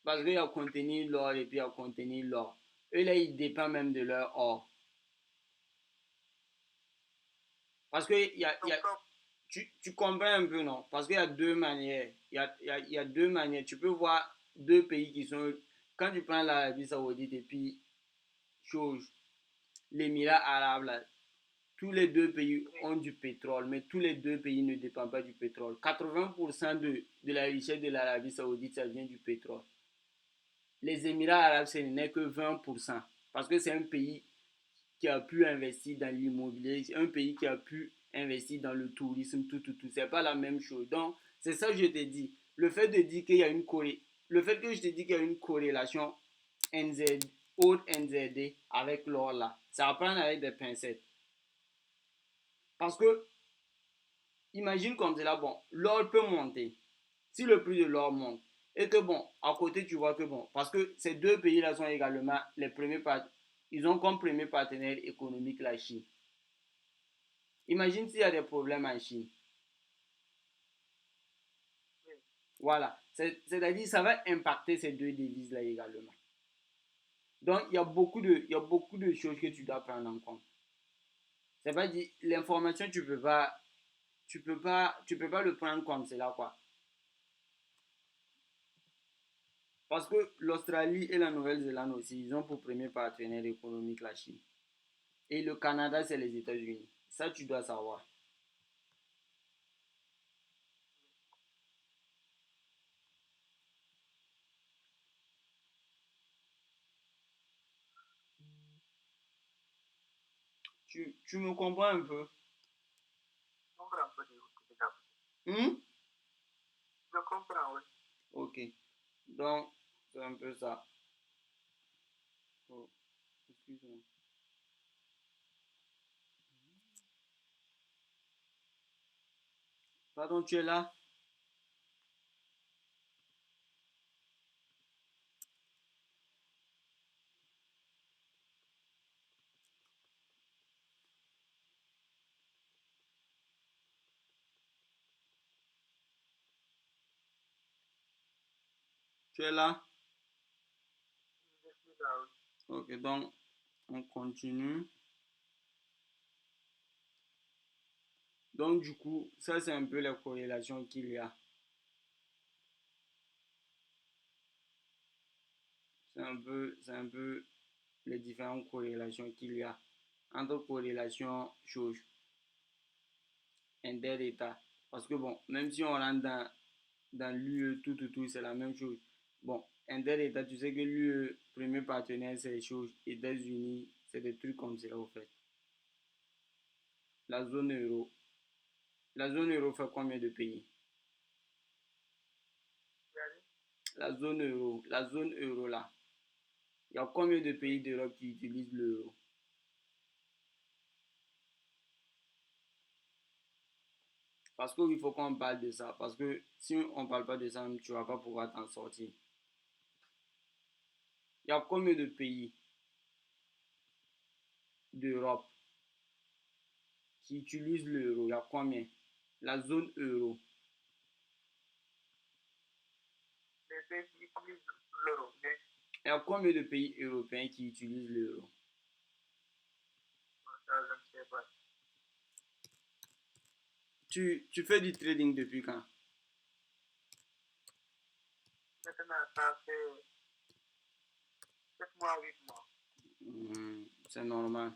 Parce qu'il y a contenir l'or et puis il y a contenir l'or. Eux là, ils dépendent même de leur or. Parce que tu comprends un peu, non? Parce qu'il y a deux manières. Il y a deux manières. Tu peux voir deux pays qui sont... Quand tu prends l'Arabie Saoudite et puis chose, l'Émirat arabe, là, tous les deux pays ont du pétrole, mais tous les deux pays ne dépendent pas du pétrole. 80% de la richesse de l'Arabie Saoudite, ça vient du pétrole. Les Émirats arabes, ce n'est que 20%. Parce que c'est un pays qui a pu investir dans l'immobilier, c'est un pays qui a pu investir dans le tourisme, tout. C'est pas la même chose. Donc, c'est ça que je te dis. Le fait de dire qu'il y a une le fait que je te dis qu'il y a une corrélation NZ, haute NZD avec l'or là, ça va prendre avec des pincettes. Parce que, imagine comme c'est là, bon, l'or peut monter. Si le prix de l'or monte, et que bon, à côté, tu vois que bon, parce que ces deux pays-là sont également les premiers partenaires, ils ont comme premier partenaire économique la Chine. Imagine s'il y a des problèmes en Chine. Voilà. C'est-à-dire ça va impacter ces deux devises-là également. Donc, il y a beaucoup de choses que tu dois prendre en compte. C'est pas dire, l'information, tu peux pas le prendre comme cela, quoi. Parce que l'Australie et la Nouvelle-Zélande aussi, ils ont pour premier partenaire économique la Chine. Et le Canada, c'est les États-Unis. Ça, tu dois savoir. Tu me comprends un peu? Je comprends un peu de ça. Hmm? Je comprends, oui. Ok. Donc, c'est un peu ça. Oh, excuse-moi. Pardon, tu es là? Tu es là? Je suis là, oui. Ok, donc, on continue. Donc, du coup, ça, c'est un peu la corrélation qu'il y a. C'est un peu les différentes corrélations qu'il y a entre corrélation chose inter-État. Parce que bon, même si on rentre dans l'UE, tout, c'est la même chose. Bon, inter-État, tu sais que l'UE, premier partenaire, c'est les choses. États-Unis, c'est des trucs comme ça, au fait. La zone euro. La zone euro fait combien de pays? La zone euro là. Il y a combien de pays d'Europe qui utilisent l'euro? Parce qu'il faut qu'on parle de ça. Parce que si on ne parle pas de ça, tu ne vas pas pouvoir t'en sortir. Il y a combien de pays d'Europe qui utilisent l'euro? Il y a combien? La zone euro. Les pays qui utilisent l'euro, mais Il y a combien de pays européens qui utilisent l'euro? ça, je ne sais pas. Tu fais du trading depuis quand? Maintenant, ça fait 7 mois, 8 mois. C'est normal.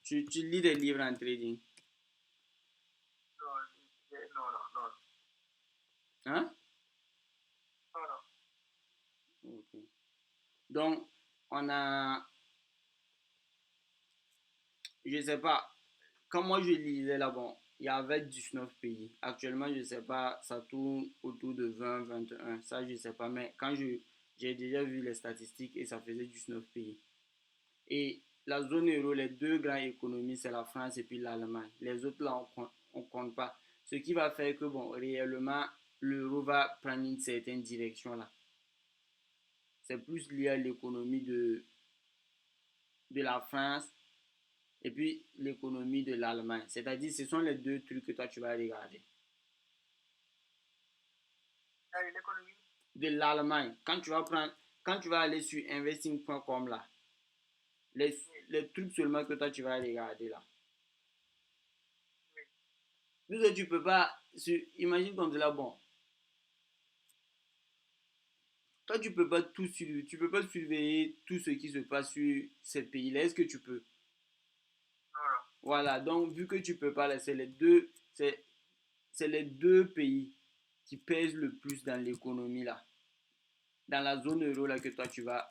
Tu lis des livres en trading. Non, non, non, non, Hein? non, non. Ok. Donc, on a, je sais pas, quand moi je lisais là, bon, il y avait 19 pays. Actuellement, je sais pas, ça tourne autour de 20, 21. Ça, je sais pas, mais j'ai déjà vu les statistiques et ça faisait 19 pays. Et la zone euro, les deux grandes économies, c'est la France et puis l'Allemagne. Les autres, là, on compte pas. Ce qui va faire que, bon, réellement, l'euro va prendre une certaine direction là. C'est plus lié à l'économie de la France et puis l'économie de l'Allemagne. C'est-à-dire, ce sont les deux trucs que toi, tu vas regarder. L'économie, De l'Allemagne, quand tu vas aller sur investing.com là, les, oui, les trucs seulement que toi, tu vas regarder là. oui. Parce que tu peux pas, imagine comme cela, bon, toi, tu peux pas tout suivre, tu peux pas surveiller tout ce qui se passe sur ces pays-là. Est-ce que tu peux? Non, non. Voilà, donc vu que tu peux pas, là, c'est les deux pays qui pèsent le plus dans l'économie là, dans la zone euro là que toi tu vas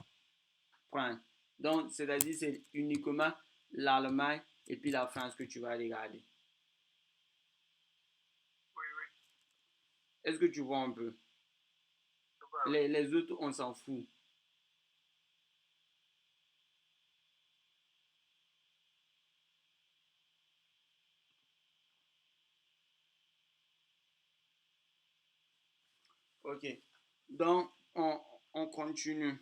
prendre. Donc, c'est-à-dire c'est uniquement l'Allemagne et puis la France que tu vas regarder. Oui, oui, Est-ce que tu vois un peu? je vois, oui. Les autres, on s'en fout. Ok. Donc, on continue.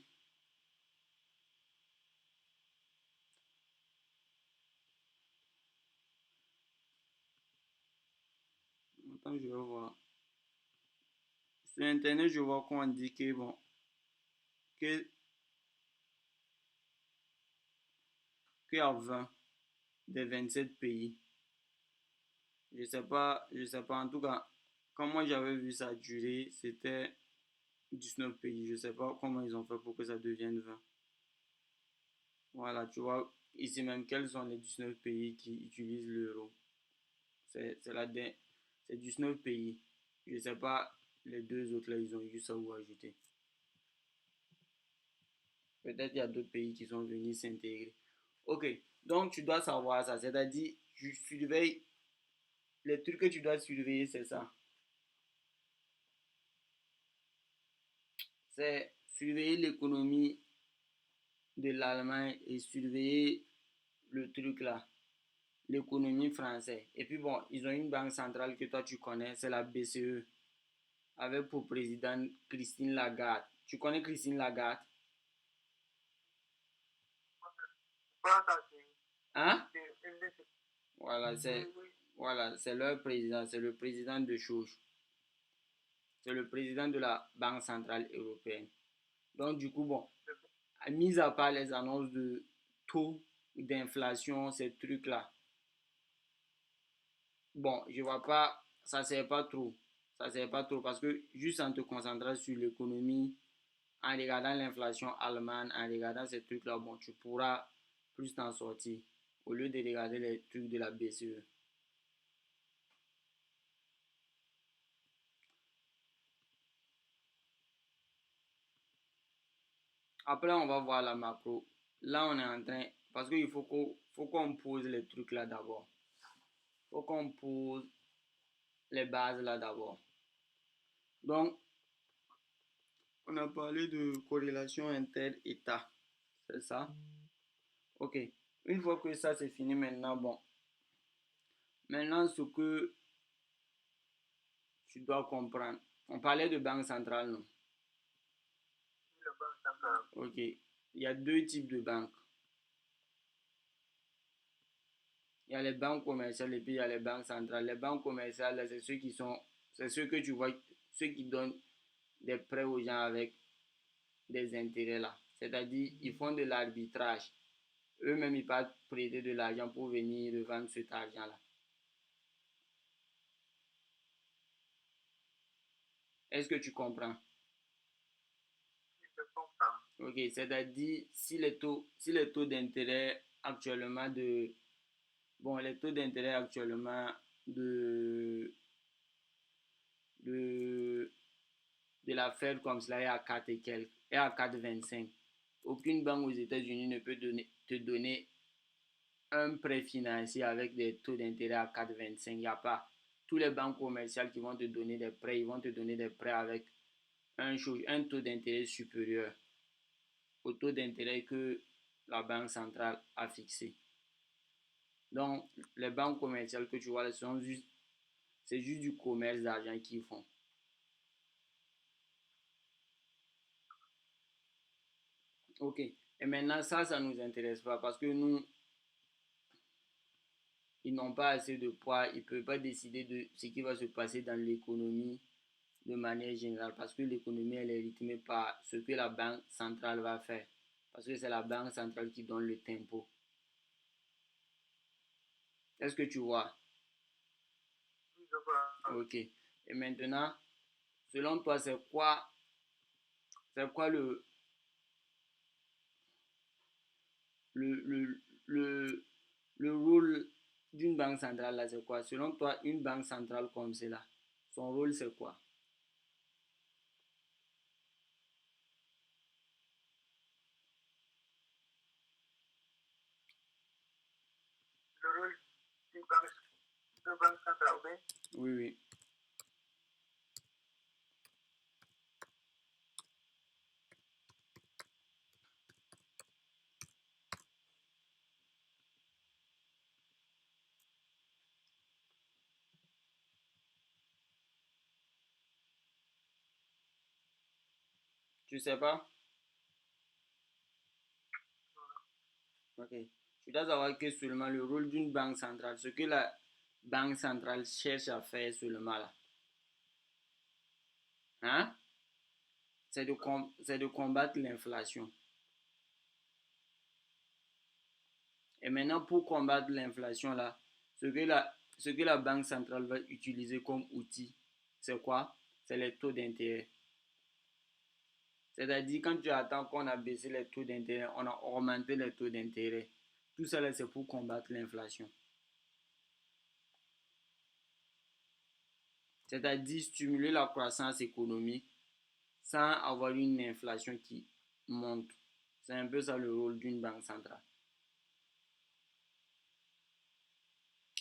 Attends, je vais voir. Sur Internet, je vois qu'on dit que, bon, que, qu'il y a 20 des 27 pays. Je sais pas. En tout cas, quand moi j'avais vu ça durer, c'était 19 pays. Je sais pas comment ils ont fait pour que ça devienne 20. Voilà, tu vois, ici même, quels sont les 19 pays qui utilisent l'euro? C'est la dé- c'est 19 pays. Je sais pas, les deux autres là, ils ont eu ça ou ajouté. Peut-être il y a d'autres pays qui sont venus s'intégrer. Ok, Donc, tu dois savoir ça. C'est-à-dire, tu surveilles, les trucs que tu dois surveiller, c'est ça. C'est surveiller l'économie de l'Allemagne et surveiller le truc là, l'économie française. Et puis bon, ils ont une banque centrale que toi tu connais, c'est la BCE, avec pour président Christine Lagarde. Tu connais Christine Lagarde? Pas ça, Hein? c'est- Voilà, oui, oui. c'est leur président, c'est le président de chose. C'est le président de la Banque centrale européenne. Donc du coup, bon, mis à part les annonces de taux d'inflation, ces trucs-là, bon, je vois pas, ça ne sert pas trop. Ça ne sert pas trop parce que juste en te concentrant sur l'économie, en regardant l'inflation allemande, en regardant ces trucs-là, bon, tu pourras plus t'en sortir au lieu de regarder les trucs de la BCE. Après, on va voir la macro. Là, on est en train, parce qu'il faut qu'on pose les trucs là d'abord. Il faut qu'on pose les bases là d'abord. Donc, on a parlé de corrélation inter-État. C'est ça? Ok. Une fois que ça c'est fini maintenant, bon. Maintenant, ce que tu dois comprendre. On parlait de banque centrale, non? La banque centrale. Ok. Il y a deux types de banques. Il y a les banques commerciales et puis il y a les banques centrales. Les banques commerciales, c'est ceux qui sont, c'est ceux que tu vois, ceux qui donnent des prêts aux gens avec des intérêts là. C'est-à-dire, ils font de l'arbitrage. Eux-mêmes, ils partent prêter de l'argent pour venir revendre cet argent-là. Est-ce que tu comprends? Je comprends. Ok, c'est-à-dire, si les taux d'intérêt actuellement de, bon, les taux d'intérêt actuellement de, de, de la Fed comme cela est à 4 et quelques, est à 4,25. Aucune banque aux États-Unis ne peut te donner un prêt financier avec des taux d'intérêt à 4,25. Il n'y a pas. Tous les banques commerciales qui vont te donner des prêts, ils vont te donner des prêts avec un taux d'intérêt supérieur au taux d'intérêt que la banque centrale a fixé. Donc, les banques commerciales que tu vois, c'est juste du commerce d'argent qu'ils font. Ok. Et maintenant, ça ne nous intéresse pas parce que nous, ils n'ont pas assez de poids. Ils ne peuvent pas décider de ce qui va se passer dans l'économie de manière générale parce que l'économie, elle est rythmée par ce que la banque centrale va faire. Parce que c'est la banque centrale qui donne le tempo. Est-ce que tu vois? Oui, je vois. Ok. Et maintenant, selon toi, c'est quoi le, le, le, le rôle d'une banque centrale là, c'est quoi? Selon toi, une banque centrale comme cela, son rôle c'est quoi? Le rôle d'une banque centrale, oui. Oui, oui. Tu sais pas? Ok. Tu dois savoir que seulement le rôle d'une banque centrale, ce que la banque centrale cherche à faire seulement là, hein? C'est de combattre l'inflation. Et maintenant, pour combattre l'inflation là, ce que la banque centrale va utiliser comme outil, c'est quoi? C'est les taux d'intérêt. C'est-à-dire, quand tu attends qu'on a baissé les taux d'intérêt, on a augmenté les taux d'intérêt. Tout ça, c'est pour combattre l'inflation. C'est-à-dire stimuler la croissance économique sans avoir une inflation qui monte. C'est un peu ça le rôle d'une banque centrale.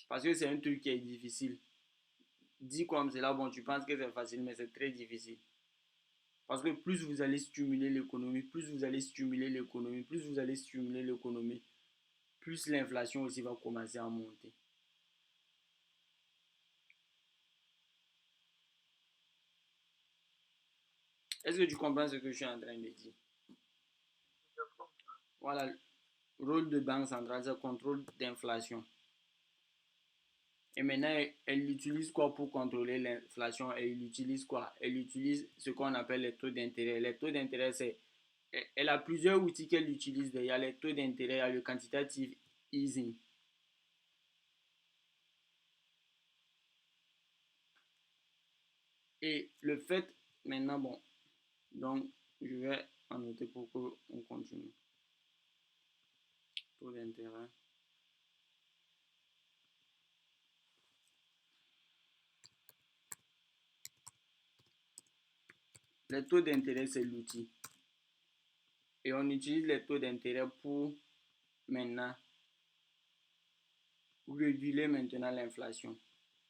Parce que c'est un truc qui est difficile. Dit comme cela, bon, tu penses que c'est facile, mais c'est très difficile. Parce que plus vous allez stimuler l'économie, plus vous allez stimuler l'économie, plus vous allez stimuler l'économie, plus l'inflation aussi va commencer à monter. Est-ce que tu comprends ce que je suis en train de dire? Je comprends. Voilà, le rôle de banque centrale, c'est le contrôle d'inflation. Et maintenant, elle utilise quoi pour contrôler l'inflation? Elle utilise quoi? Elle utilise ce qu'on appelle les taux d'intérêt. Les taux d'intérêt, c'est... Elle a plusieurs outils qu'elle utilise. Il y a les taux d'intérêt, il y a le quantitative easing. Et le fait, maintenant, bon, donc je vais en noter pour qu'on continue. Taux d'intérêt. Les taux d'intérêt, c'est l'outil. Et on utilise les taux d'intérêt pour maintenant réguler maintenant l'inflation.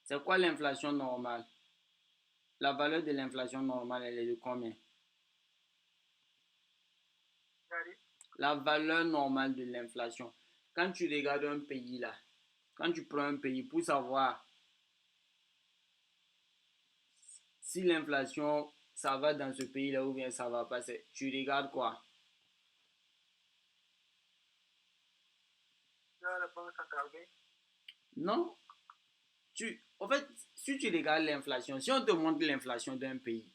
C'est quoi l'inflation normale? La valeur de l'inflation normale, elle est de combien? Regardez, La valeur normale de l'inflation. Quand tu regardes un pays là, quand tu prends un pays pour savoir si l'inflation, ça va dans ce pays-là ou bien ça va pas, tu regardes quoi? là, la banque centrale, oui. Non. En fait, si tu regardes l'inflation, si on te montre l'inflation d'un pays,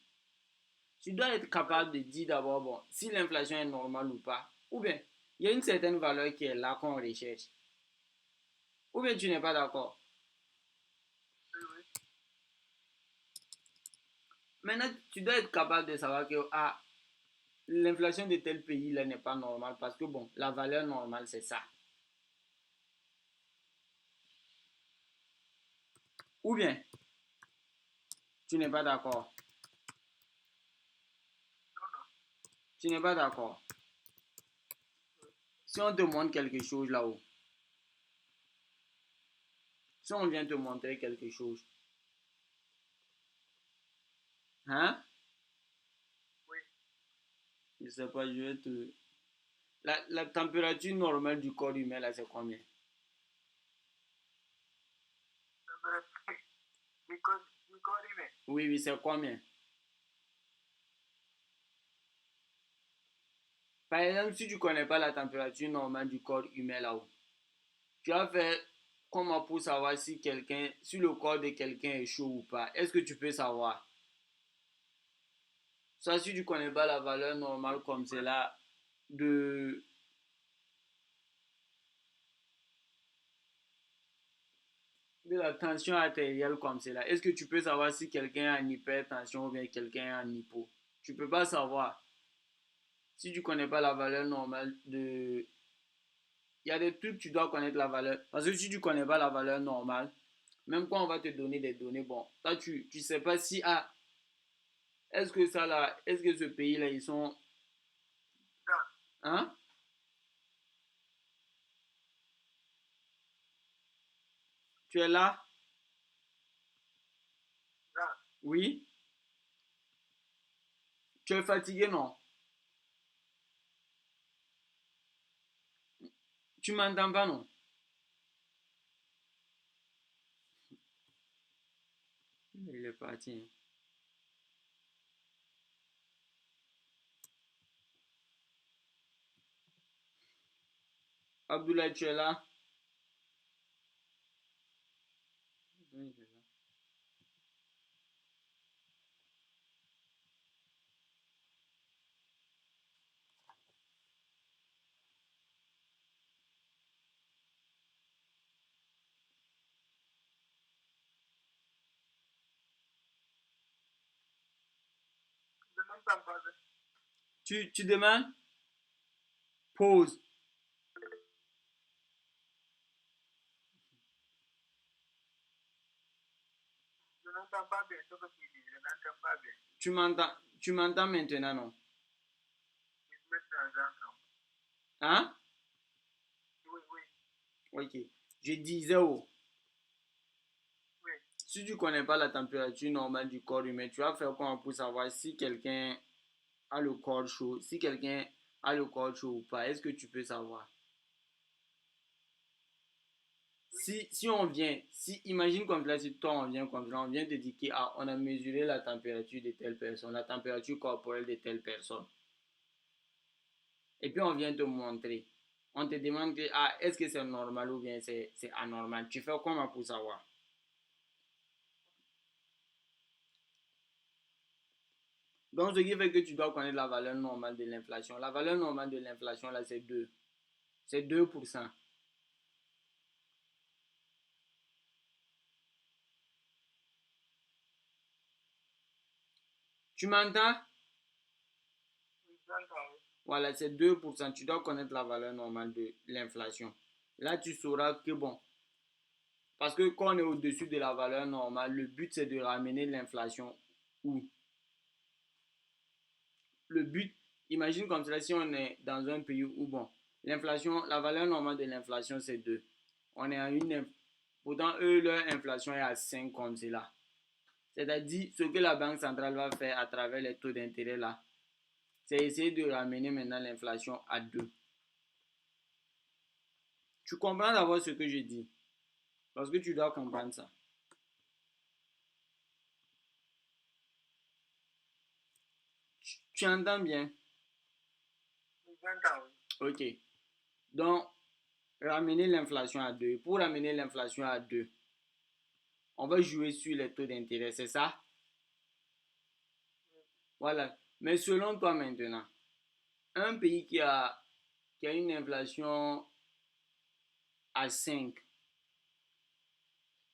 tu dois être capable de dire d'abord, bon, si l'inflation est normale ou pas, ou bien il y a une certaine valeur qui est là qu'on recherche, ou bien tu n'es pas d'accord. Oui, oui. Maintenant, tu dois être capable de savoir que l'inflation de tel pays là n'est pas normale parce que bon, la valeur normale c'est ça. Ou bien, tu n'es pas d'accord. Non, non. Tu n'es pas d'accord. Si on te montre quelque chose là-haut, si on vient te montrer quelque chose, hein? Oui. Je sais pas, je vais te... La température normale du corps humain là c'est combien? Température du corps humain. Oui, oui, c'est combien? Par exemple, si tu connais pas la température normale du corps humain là-haut, tu vas faire comment pour savoir si le corps de quelqu'un est chaud ou pas? Est-ce que tu peux savoir? Ça, si tu connais pas la valeur normale comme c'est là de, de la tension artérielle comme c'est là, est-ce que tu peux savoir si quelqu'un a une hypertension ou bien quelqu'un a un hypo? Tu peux pas savoir. Si tu connais pas la valeur normale de... Il y a des trucs, tu dois connaître la valeur. Parce que si tu connais pas la valeur normale, même quand on va te donner des données, bon, toi, tu sais pas si, est-ce que ça là, est-ce que ce pays-là, ils sont... Non, Hein? Tu es là? non. Oui? Tu es fatigué, non? Tu m'entends pas, non? Il est parti, hein. Abdoulaye, tu es là? Oui, il est là. Je demande pas encore. Tu demandes? Pause. Je n'entends pas bien ce que tu dis. Je n'entends pas bien. Tu m'entends maintenant, non? Je me mets dans un camp. Hein? Oui, oui. Ok. Je disais, oh. Si tu ne connais pas la température normale du corps humain, tu vas faire comment pour savoir si quelqu'un a le corps chaud, si quelqu'un a le corps chaud ou pas? Est-ce que tu peux savoir? Oui, Si on vient, si imagine comme là, si toi on vient comme là, on vient te dire qu'on a mesuré la température de telle personne, la température corporelle de telle personne, et puis on vient te montrer. On te demande que, ah, est-ce que c'est normal ou bien c'est anormal? Tu fais comment pour savoir? Donc, ce qui fait que tu dois connaître la valeur normale de l'inflation. La valeur normale de l'inflation, là, c'est 2. C'est 2%. Tu m'entends? oui, j'entends, oui. Voilà, c'est 2%. Tu dois connaître la valeur normale de l'inflation. Là, tu sauras que bon, parce que quand on est au-dessus de la valeur normale, le but c'est de ramener l'inflation où? Le but, imagine comme cela, si on est dans un pays où, bon, l'inflation, la valeur normale de l'inflation c'est 2. On est à une, pourtant eux, leur inflation est à 5 comme cela. C'est-à-dire, ce que la Banque centrale va faire à travers les taux d'intérêt là, c'est essayer de ramener maintenant l'inflation à 2. Tu comprends d'abord ce que je dis? Parce que tu dois comprendre ça. Tu entends bien? Oui, j'entends, oui. Ok. Donc, ramener l'inflation à 2. Pour ramener l'inflation à 2, on va jouer sur les taux d'intérêt, c'est ça? Voilà. Mais selon toi maintenant, un pays qui a une inflation à 5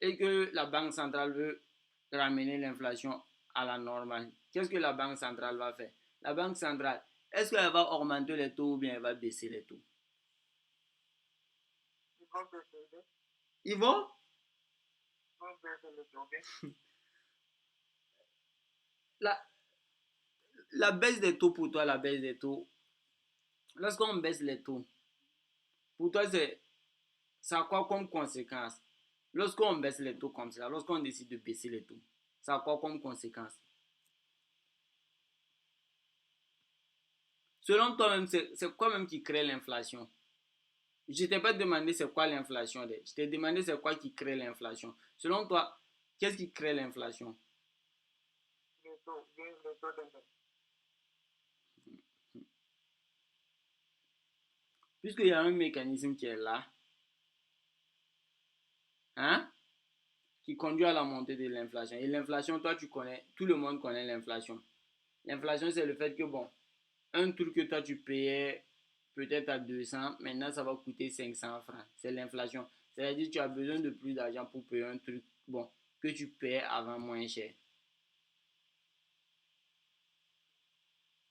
et que la Banque centrale veut ramener l'inflation à la normale, qu'est-ce que la Banque centrale va faire? La Banque centrale, est-ce qu'elle va augmenter les taux ou bien elle va baisser les taux? Ils vont baisser, Ils vont? le taux, oui. La, la baisse des taux pour toi, la baisse des taux, lorsqu'on baisse les taux, pour toi, ça a quoi comme conséquence? Lorsqu'on baisse les taux comme ça, lorsqu'on décide de baisser les taux, ça a quoi comme conséquence? Selon toi-même, c'est quoi même qui crée l'inflation? Je ne t'ai pas demandé c'est quoi l'inflation. Je t'ai demandé c'est quoi qui crée l'inflation. Selon toi, qu'est-ce qui crée l'inflation? Le taux d'intérêt. Puisqu'il y a un mécanisme qui est là, hein, qui conduit à la montée de l'inflation. Et l'inflation, toi, tu connais, tout le monde connaît l'inflation. L'inflation, c'est le fait que, bon, un truc que toi, tu payais peut-être à 200, maintenant, ça va coûter 500 francs. C'est l'inflation. C'est-à-dire que tu as besoin de plus d'argent pour payer un truc, bon, que tu payais avant moins cher.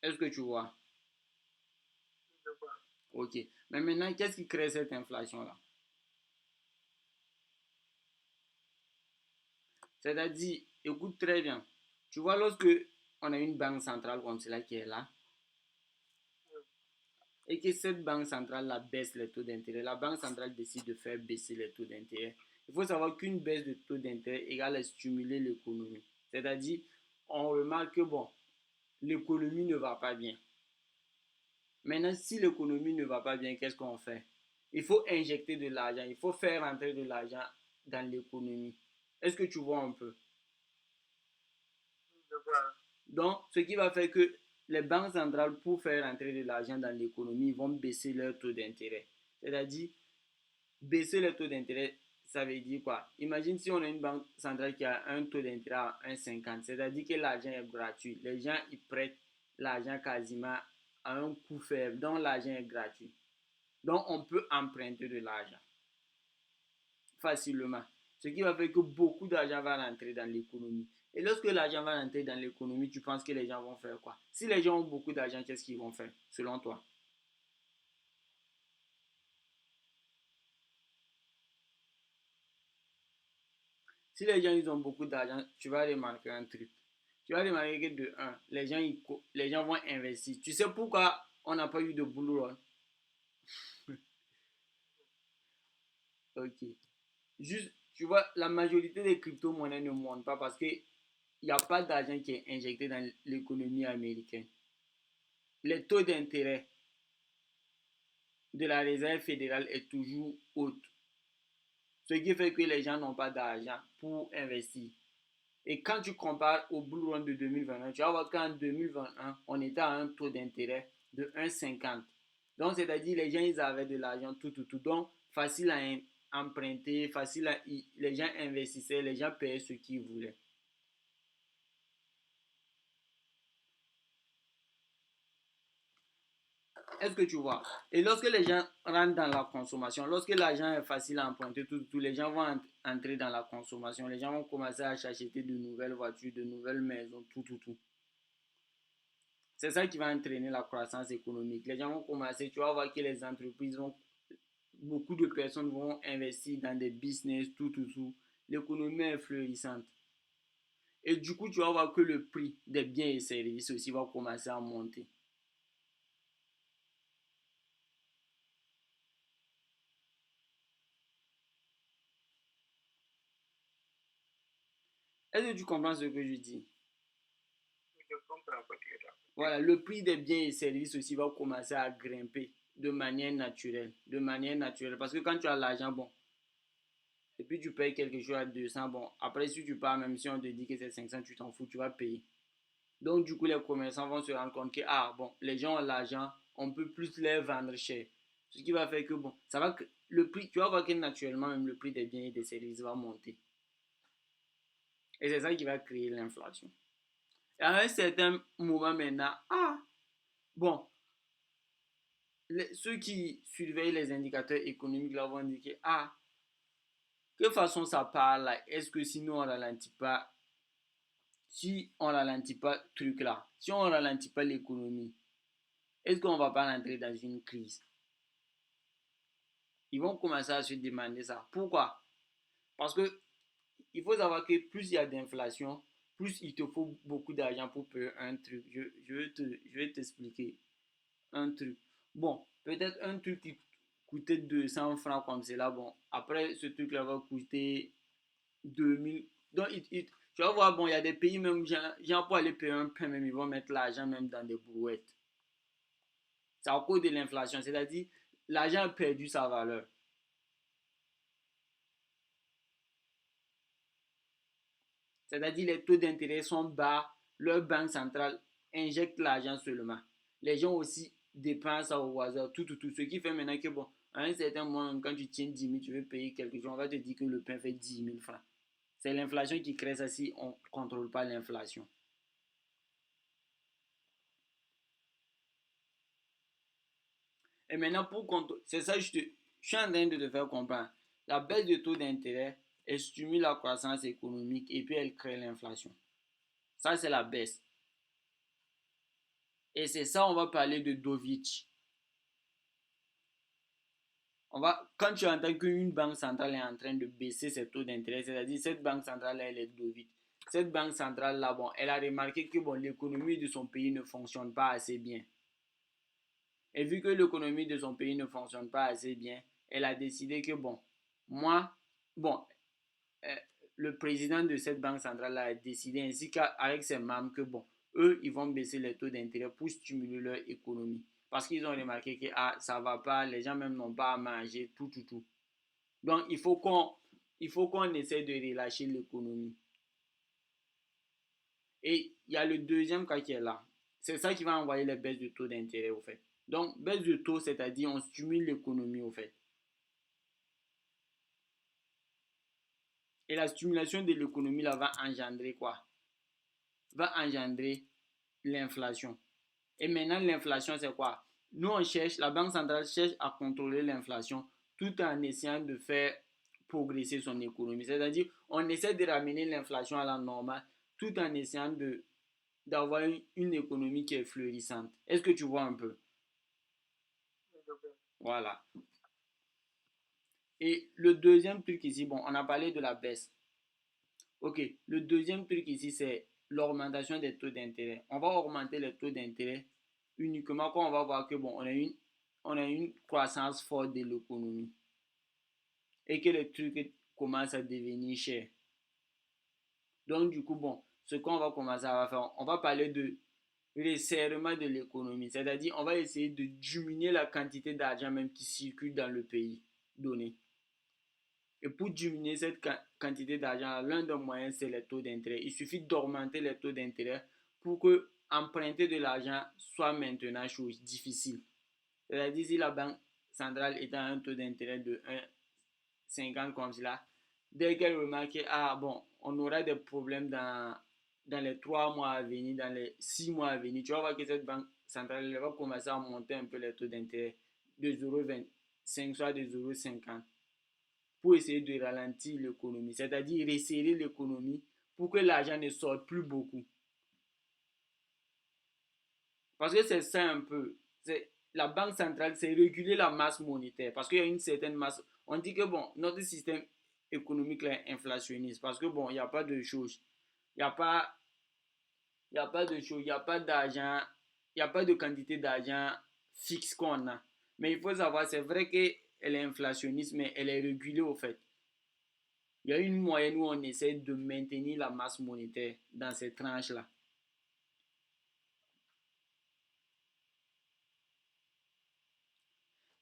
Est-ce que tu vois? Je vois. Ok. Mais maintenant, qu'est-ce qui crée cette inflation-là? C'est-à-dire, écoute très bien. Tu vois, lorsque on a une banque centrale comme cela qui est là, et que cette banque centrale baisse les taux d'intérêt, la banque centrale décide de faire baisser les taux d'intérêt. Il faut savoir qu'une baisse de taux d'intérêt égale à stimuler l'économie. C'est-à-dire, on remarque que bon, l'économie ne va pas bien. Maintenant, si l'économie ne va pas bien, qu'est-ce qu'on fait? Il faut injecter de l'argent, il faut faire entrer de l'argent dans l'économie. Est-ce que tu vois un peu? Je vois. Donc, ce qui va faire que les banques centrales, pour faire entrer de l'argent dans l'économie, vont baisser leur taux d'intérêt. C'est-à-dire, baisser le taux d'intérêt, ça veut dire quoi? Imagine si on a une banque centrale qui a un taux d'intérêt à 1,50, c'est-à-dire que l'argent est gratuit. Les gens, ils prêtent l'argent quasiment à un coût faible, donc l'argent est gratuit. Donc, on peut emprunter de l'argent facilement. Ce qui va faire que beaucoup d'argent va rentrer dans l'économie. Et lorsque l'argent va rentrer dans l'économie, tu penses que les gens vont faire quoi? Si les gens ont beaucoup d'argent, qu'est-ce qu'ils vont faire, selon toi? Si les gens ils ont beaucoup d'argent, tu vas remarquer un truc. Tu vas remarquer que de un, les gens vont investir. Tu sais pourquoi on n'a pas eu de boulot? Ok. Juste, tu vois, la majorité des crypto-monnaies ne montent pas parce qu'il n'y a pas d'argent qui est injecté dans l'économie américaine. Les taux d'intérêt de la réserve fédérale est toujours haute. Ce qui fait que les gens n'ont pas d'argent pour investir. Et quand tu compares au bull run de 2021, tu vas voir qu'en 2021, on était à un taux d'intérêt de 1,50. Donc, c'est-à-dire les gens, ils avaient de l'argent, tout. Donc, facile à emprunter, les gens investissaient, les gens payaient ce qu'ils voulaient. Est-ce que tu vois? Et lorsque les gens rentrent dans la consommation, lorsque l'argent est facile à emprunter, tout, les gens vont entrer dans la consommation. Les gens vont commencer à acheter de nouvelles voitures, de nouvelles maisons, tout. C'est ça qui va entraîner la croissance économique. Les gens vont commencer, tu vas voir que les entreprises vont, beaucoup de personnes vont investir dans des business, tout. L'économie est florissante. Et du coup, tu vas voir que le prix des biens et services aussi va commencer à monter. Est-ce que tu comprends ce que je dis? Je comprends ce que tu as dit. Voilà, le prix des biens et services aussi va commencer à grimper de manière naturelle. De manière naturelle. Parce que quand tu as l'argent, bon, et puis tu payes quelque chose à 200, bon, après si tu pars, même si on te dit que c'est 500, tu t'en fous, tu vas payer. Donc du coup, les commerçants vont se rendre compte que, ah, bon, les gens ont l'argent, on peut plus les vendre cher. Ce qui va faire que, bon, ça va que le prix, tu vas voir que naturellement, même le prix des biens et des services va monter. Et c'est ça qui va créer l'inflation. Et à un certain moment maintenant, ah, bon, ceux qui surveillent les indicateurs économiques là vont dire que, ah, quelle façon ça part là? Est-ce que sinon on ralentit pas, si on ralentit pas truc là, si on ralentit pas l'économie, est-ce qu'on va pas rentrer dans une crise? Ils vont commencer à se demander ça. Pourquoi? Parce que il faut savoir que plus il y a d'inflation, plus il te faut beaucoup d'argent pour payer un truc. Je vais t'expliquer un truc. Bon, peut-être un truc qui coûtait 200 francs comme cela. Bon, après, ce truc-là va coûter 2000. Donc, tu vas voir, bon, il y a des pays même, genre pour aller payer un pain, même, ils vont mettre l'argent même dans des brouettes. C'est à cause de l'inflation, c'est-à-dire l'argent a perdu sa valeur. C'est-à-dire les taux d'intérêt sont bas, leur banque centrale injecte l'argent seulement. Les gens aussi dépensent au hasard, tout. Ce qui fait maintenant que, bon, à un certain moment, quand tu tiens 10 000, tu veux payer quelque chose, on va te dire que le pain fait 10 000 francs. C'est l'inflation qui crée ça si on ne contrôle pas l'inflation. Et maintenant, pour contrôler, c'est ça que je suis en train de te faire comprendre. La baisse de taux d'intérêt, elle stimule la croissance économique et puis elle crée l'inflation. Ça, c'est la baisse. Et c'est ça, on va parler de Dovich. Quand tu entends qu'une banque centrale est en train de baisser ses taux d'intérêt, c'est-à-dire cette banque centrale, elle est Dovich. Cette banque centrale-là, bon, elle a remarqué que bon, l'économie de son pays ne fonctionne pas assez bien. Et vu que l'économie de son pays ne fonctionne pas assez bien, elle a décidé que, bon, moi, bon, euh, le président de cette banque centrale a décidé ainsi qu'avec ses membres que, bon, eux, ils vont baisser les taux d'intérêt pour stimuler leur économie. Parce qu'ils ont remarqué que, ah, ça va pas, les gens même n'ont pas à manger, tout. Donc, il faut qu'on essaie de relâcher l'économie. Et il y a le deuxième cas qui est là. C'est ça qui va envoyer les baisses de taux d'intérêt, au fait. Donc, baisse de taux, c'est-à-dire on stimule l'économie, au fait. Et la stimulation de l'économie, là, va engendrer quoi? Va engendrer l'inflation. Et maintenant, l'inflation, c'est quoi? Nous, on cherche, la Banque centrale cherche à contrôler l'inflation tout en essayant de faire progresser son économie. C'est-à-dire, on essaie de ramener l'inflation à la normale tout en essayant d'avoir une économie qui est fleurissante. Est-ce que tu vois un peu? Voilà. Et le deuxième truc ici, bon, on a parlé de la baisse. Ok, le deuxième truc ici, c'est l'augmentation des taux d'intérêt. On va augmenter les taux d'intérêt uniquement quand on va voir que, bon, on a une croissance forte de l'économie. Et que les trucs, commence à devenir cher. Donc, du coup, bon, ce qu'on va commencer à faire, on va parler de resserrement de l'économie. C'est-à-dire, on va essayer de diminuer la quantité d'argent même qui circule dans le pays donné. Et pour diminuer cette quantité d'argent, l'un des moyens, c'est les taux d'intérêt. Il suffit d'augmenter les taux d'intérêt pour que emprunter de l'argent soit maintenant chose difficile. C'est-à-dire, si la banque centrale est à un taux d'intérêt de 1,50 comme cela, dès qu'elle remarque, ah bon, on aura des problèmes dans les 3 mois à venir, dans les 6 mois à venir, tu vas voir que cette banque centrale va commencer à monter un peu les taux d'intérêt de 0,25 soit de 0,50 pour essayer de ralentir l'économie, c'est-à-dire resserrer l'économie pour que l'argent ne sorte plus beaucoup. Parce que c'est ça un peu. La banque centrale, c'est réguler la masse monétaire. Parce qu'il y a une certaine masse. On dit que bon, notre système économique là, est inflationniste. Parce que bon, il n'y a pas de choses. Il n'y a pas, il y a pas de choses. Il n'y a pas d'argent. Il n'y a pas de quantité d'argent fixe qu'on a. Mais il faut savoir, c'est vrai qu'elle est inflationniste, mais elle est régulée au fait. Il y a une moyenne où on essaie de maintenir la masse monétaire dans ces tranches-là.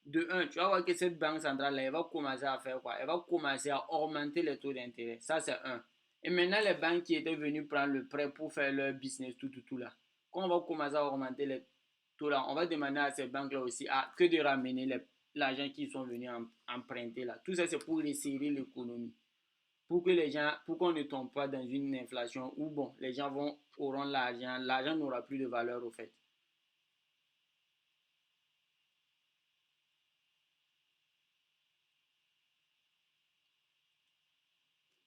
De un, tu vas voir que cette banque centrale-là, elle va commencer à faire quoi? Elle va commencer à augmenter les taux d'intérêt. Ça, c'est un. Et maintenant, les banques qui étaient venues prendre le prêt pour faire leur business, tout là, quand on va commencer à augmenter les taux là, on va demander à ces banques-là aussi que de ramener l'argent qu'ils sont venus emprunter là. Tout ça, c'est pour resserrer l'économie. Pour que les gens, pour qu'on ne tombe pas dans une inflation où, bon, les gens auront l'argent n'aura plus de valeur au fait.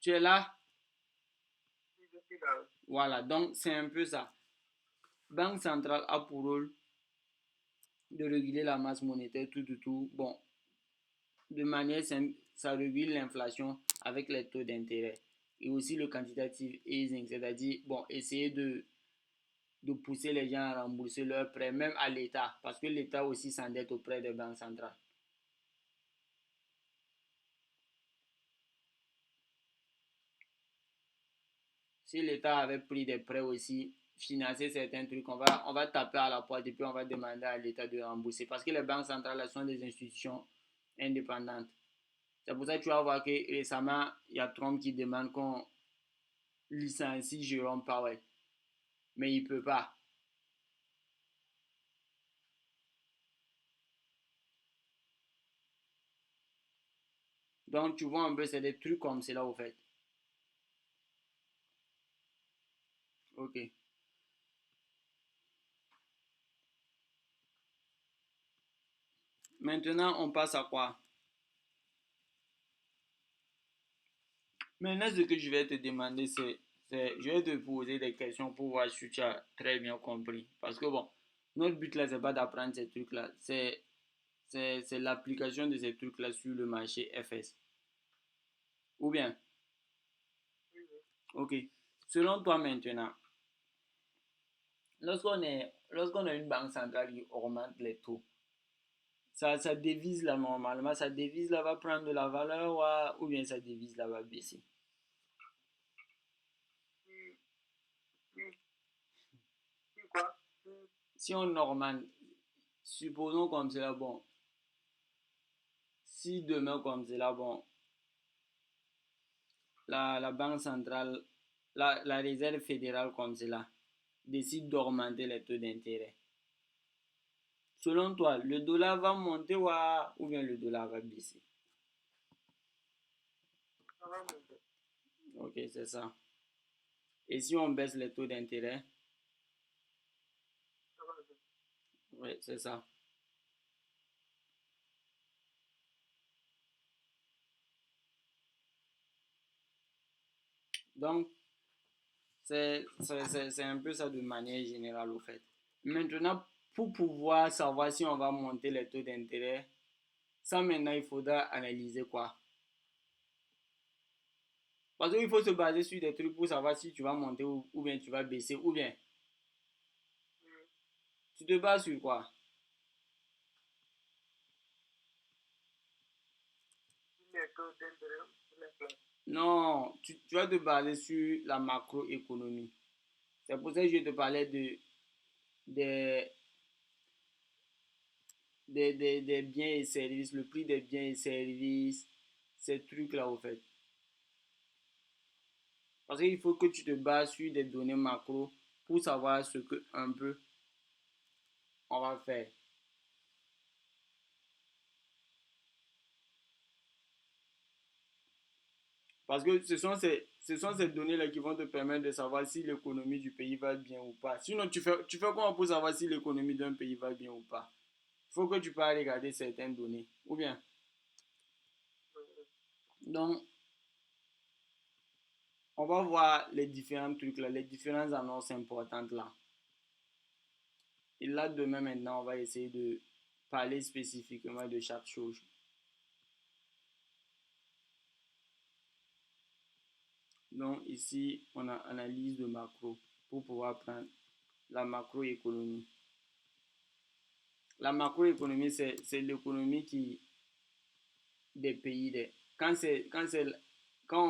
Tu es là? Voilà, donc c'est un peu ça. Banque centrale a pour rôle de réguler la masse monétaire, tout. Bon, de manière simple, ça régule l'inflation avec les taux d'intérêt. Et aussi le quantitative easing, c'est-à-dire, bon, essayer de pousser les gens à rembourser leurs prêts, même à l'État, parce que l'État aussi s'endette auprès des banques centrales. Si l'État avait pris des prêts aussi, financer certains trucs, on va taper à la porte et puis on va demander à l'État de rembourser. Parce que les banques centrales sont des institutions indépendantes. C'est pour ça que tu vas voir que récemment, il y a Trump qui demande qu'on licencie Jérôme Powell. Mais il ne peut pas. Donc tu vois un peu, c'est des trucs comme cela au fait. Ok. Maintenant, on passe à quoi? Maintenant, ce que je vais te demander, je vais te poser des questions pour voir si tu as très bien compris. Parce que bon, notre but là, c'est pas d'apprendre ces trucs-là, c'est l'application de ces trucs-là sur le marché FS. Ou bien, ok. Selon toi maintenant, lorsqu'on a une banque centrale qui augmente les taux, ça devise là normalement, ça devise là va prendre de la valeur ou bien ça devise là va baisser. Si on augmente, supposons comme cela, bon, si demain comme cela, bon, la banque centrale, la réserve fédérale comme cela, décide d'augmenter les taux d'intérêt. Selon toi, le dollar va monter ou bien le dollar va baisser? Ok, c'est ça. Et si on baisse les taux d'intérêt? Oui, c'est ça. Donc, c'est un peu ça de manière générale au fait. Maintenant, pour pouvoir savoir si on va monter les taux d'intérêt, ça maintenant il faudra analyser quoi? Parce qu'il faut se baser sur des trucs pour savoir si tu vas monter ou bien tu vas baisser ou bien tu te bases sur quoi? Non, tu vas te baser sur la macroéconomie. C'est pour ça que je te parlais des, des biens et services, le prix des biens et services, ces trucs-là, au fait. Parce qu'il faut que tu te bases sur des données macro pour savoir ce que un peu on va faire. Parce que ce sont ces données-là qui vont te permettre de savoir si l'économie du pays va bien ou pas. Sinon, tu fais comment pour savoir si l'économie d'un pays va bien ou pas? Il faut que tu puisses regarder certaines données. Ou bien, donc, on va voir les différents trucs là, les différentes annonces importantes là. Et là, demain, maintenant, on va essayer de parler spécifiquement de chaque chose. Donc, ici, on a analyse de macro pour pouvoir prendre la macroéconomie. La macroéconomie, c'est l'économie qui des pays. Quand,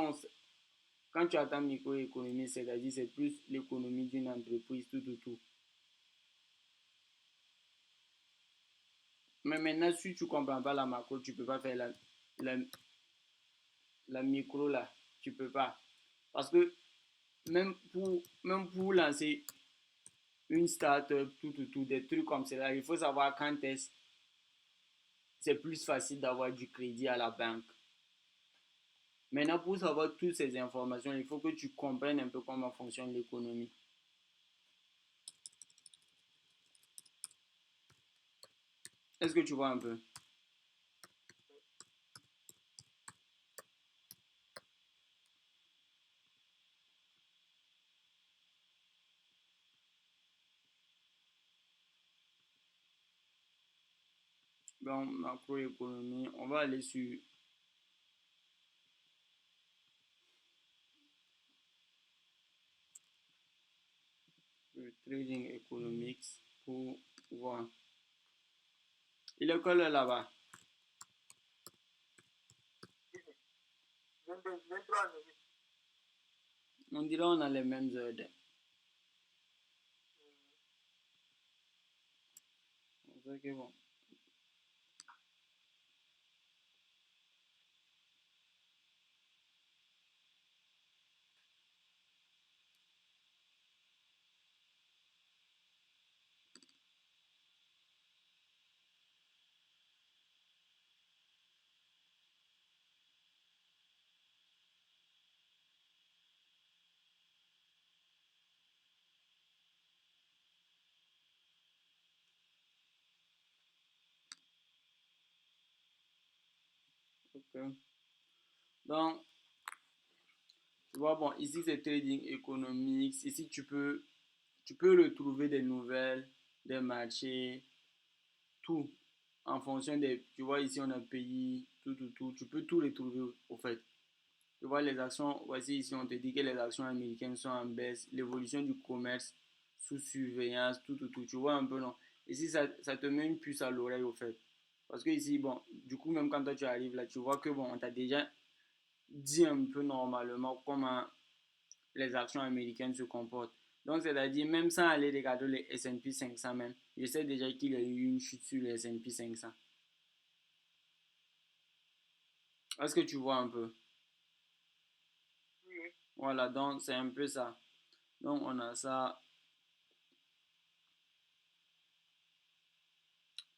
on- quand tu attends microéconomie, c'est-à-dire c'est plus l'économie d'une entreprise, tout, tout, tout. Mais maintenant, si tu ne comprends pas la macro, tu ne peux pas faire la, la micro là. Tu ne peux pas. Parce que même pour lancer une start-up, tout, tout, tout, des trucs comme cela, il faut savoir quand est-ce c'est plus facile d'avoir du crédit à la banque. Maintenant, pour savoir toutes ces informations, il faut que tu comprennes un peu comment fonctionne l'économie. Est-ce que tu vois un peu? Donc, macroéconomie, on va aller sur le trading economics pour voir. Il est quelle heure là-bas? 23 minutes. On dirait on a les mêmes heures. Ok, bon. Ok. Donc, tu vois, bon, ici c'est trading economics. Ici, tu peux retrouver des nouvelles, des marchés, tout. En fonction des. Tu vois, ici on a pays, tout, tout, tout. Tu peux tout retrouver au fait. Tu vois, les actions, voici ici, on te dit que les actions américaines sont en baisse, l'évolution du commerce sous surveillance, tout, tout, tout. Tu vois un peu, non? Ici, ça te met une puce à l'oreille, au fait. Parce que ici, bon, du coup, même quand toi tu arrives là, tu vois que, bon, on t'a déjà dit un peu normalement comment les actions américaines se comportent. Donc, c'est-à-dire, même sans aller regarder les S&P 500 même, je sais déjà qu'il y a eu une chute sur les S&P 500. Est-ce que tu vois un peu? Oui. Voilà, donc c'est un peu ça. Donc, on a ça.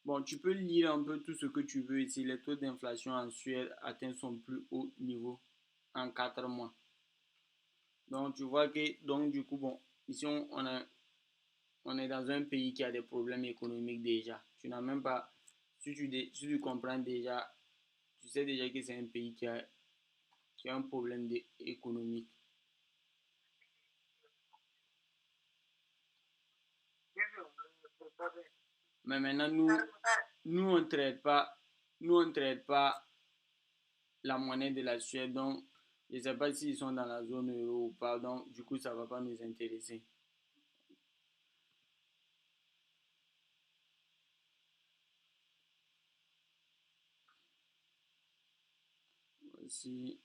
Bon, tu peux lire un peu tout ce que tu veux ici. Les taux d'inflation en Suède atteignent son plus haut niveau en 4 mois. Donc, tu vois que, donc, du coup, bon, ici, on est dans un pays qui a des problèmes économiques déjà. Tu n'as même pas, si tu comprends déjà, tu sais déjà que c'est un pays qui a un problème économique. Oui, oui, c'est pas vrai. Mais maintenant, nous, on ne traite pas la monnaie de la Suède. Donc, je ne sais pas s'ils sont dans la zone euro ou pas. Donc, du coup, ça ne va pas nous intéresser. Voici.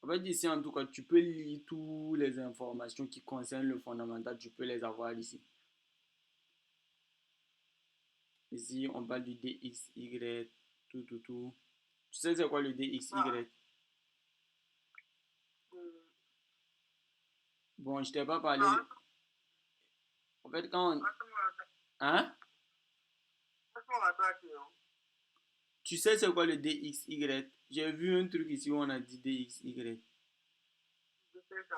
En fait, ici, en tout cas, tu peux lire toutes les informations qui concernent le fondamental, tu peux les avoir ici. Ici, on parle du DXY, tout. Tu sais c'est quoi le DXY? Bon, je t'ai pas parlé. En fait, quand on... Hein? Tu sais c'est quoi le DXY? J'ai vu un truc ici où on a dit DXY. C'est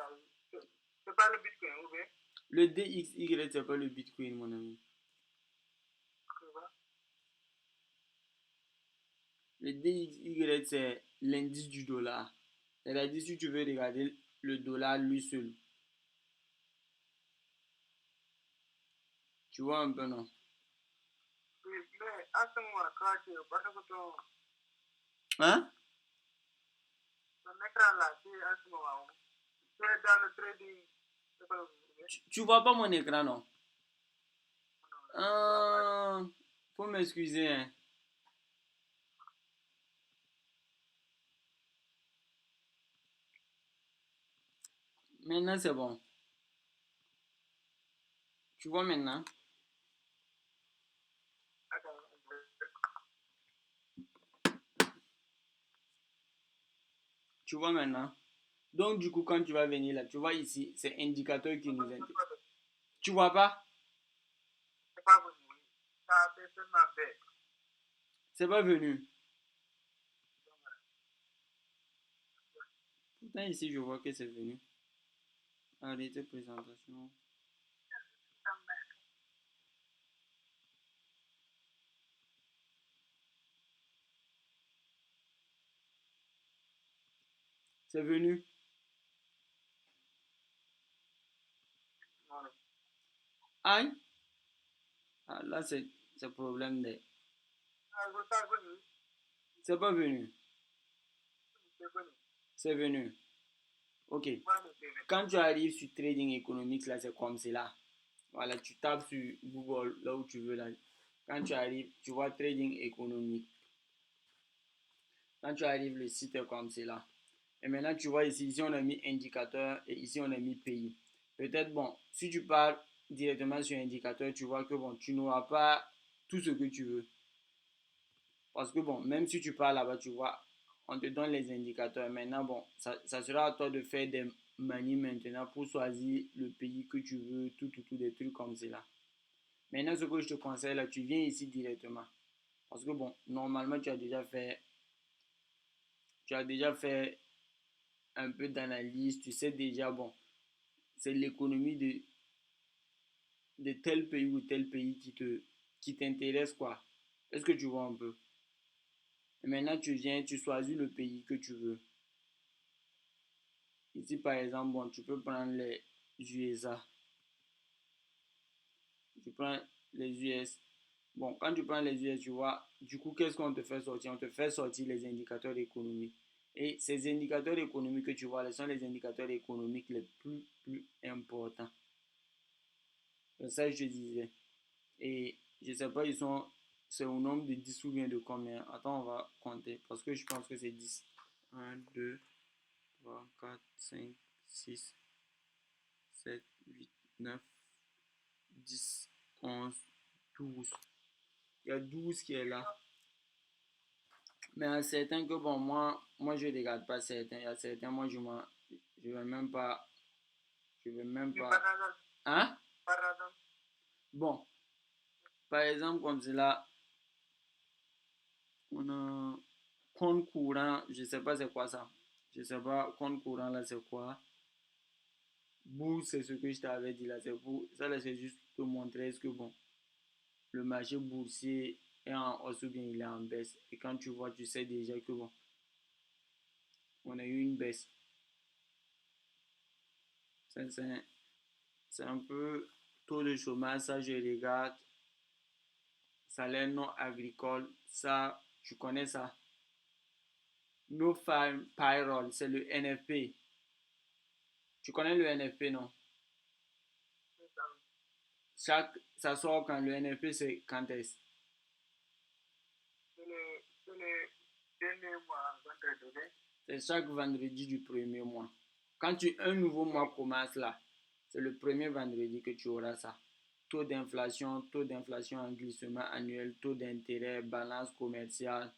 pas le Bitcoin, ou bien? Le DXY, c'est pas le Bitcoin, mon ami. Le DXY, c'est l'indice du dollar. C'est-à-dire, si tu veux regarder le dollar lui seul. Tu vois un peu, non? Oui, mais à ce moment, parce que Hein? ton écran là, c'est à ce moment, c'est dans le trading. Tu vois pas mon écran, non? Faut m'excuser, hein. Maintenant, c'est bon. Tu vois maintenant? Tu vois maintenant? Donc, du coup, quand tu vas venir là, tu vois ici, c'est indicateur qui nous indique. Tu vois pas? C'est pas venu. Ça a fait seulement bête. C'est pas venu. Pourtant, ici, je vois que c'est venu. Arrêtez présentation. C'est venu. Aïe. Ah, là, c'est problème de... C'est pas venu. C'est venu. Ok. Quand tu arrives sur Trading Economics, là, c'est comme cela. Voilà, tu tapes sur Google, là où tu veux. Là. Quand tu arrives, tu vois Trading Economics. Quand tu arrives, le site est comme cela. Et maintenant, tu vois ici, on a mis indicateur et ici, on a mis pays. Peut-être, bon, si tu parles directement sur indicateur, tu vois que, bon, tu n'auras pas tout ce que tu veux. Parce que, bon, même si tu parles là-bas, tu vois, on te donne les indicateurs. Maintenant, bon, ça sera à toi de faire des manies maintenant pour choisir le pays que tu veux, tout, des trucs comme cela. Maintenant, ce que je te conseille là, tu viens ici directement. Parce que, bon, normalement, tu as déjà fait un peu d'analyse, tu sais déjà, bon, c'est l'économie de tel pays ou tel pays qui t'intéresse, quoi. Est-ce que tu vois un peu? Et maintenant, tu viens, tu choisis le pays que tu veux. Ici, par exemple, bon, tu peux prendre les USA. Tu prends les US. Bon, quand tu prends les US, tu vois, du coup, qu'est-ce qu'on te fait sortir? On te fait sortir les indicateurs économiques. Et ces indicateurs économiques que tu vois, ce sont les indicateurs économiques les plus importants. C'est ça que je te disais. Et je sais pas, c'est au nombre de 10 ou bien de combien. Attends, on va compter. Parce que je pense que c'est 10. 1, 2, 3, 4, 5, 6, 7, 8, 9, 10, 11, 12. Il y a 12 qui est là. Mais il y a certains que, bon, moi je ne regarde pas certains. Il y a certains, moi, je vais même pas. Je vais même pas. Hein? Bon, par exemple, comme cela, on a compte courant. Je sais pas c'est quoi ça. Je sais pas, compte courant là, c'est quoi. Bourse, c'est ce que je t'avais dit là. C'est pour ça, là, c'est juste pour te montrer ce que, bon, le marché boursier est en hausse ou bien il est en baisse. Et quand tu vois, tu sais déjà que, bon, on a eu une baisse. C'est un peu taux de chômage, ça je regarde. Salaire non agricole, ça, tu connais ça. No farm payroll, c'est le NFP. Tu connais le NFP, non? Ça sort quand le NFP, c'est quand est-ce? C'est le dernier mois, vendredi. C'est chaque vendredi du premier mois. Quand un nouveau mois commence là, c'est le premier vendredi que tu auras ça. Taux d'inflation en glissement annuel, taux d'intérêt, balance commerciale.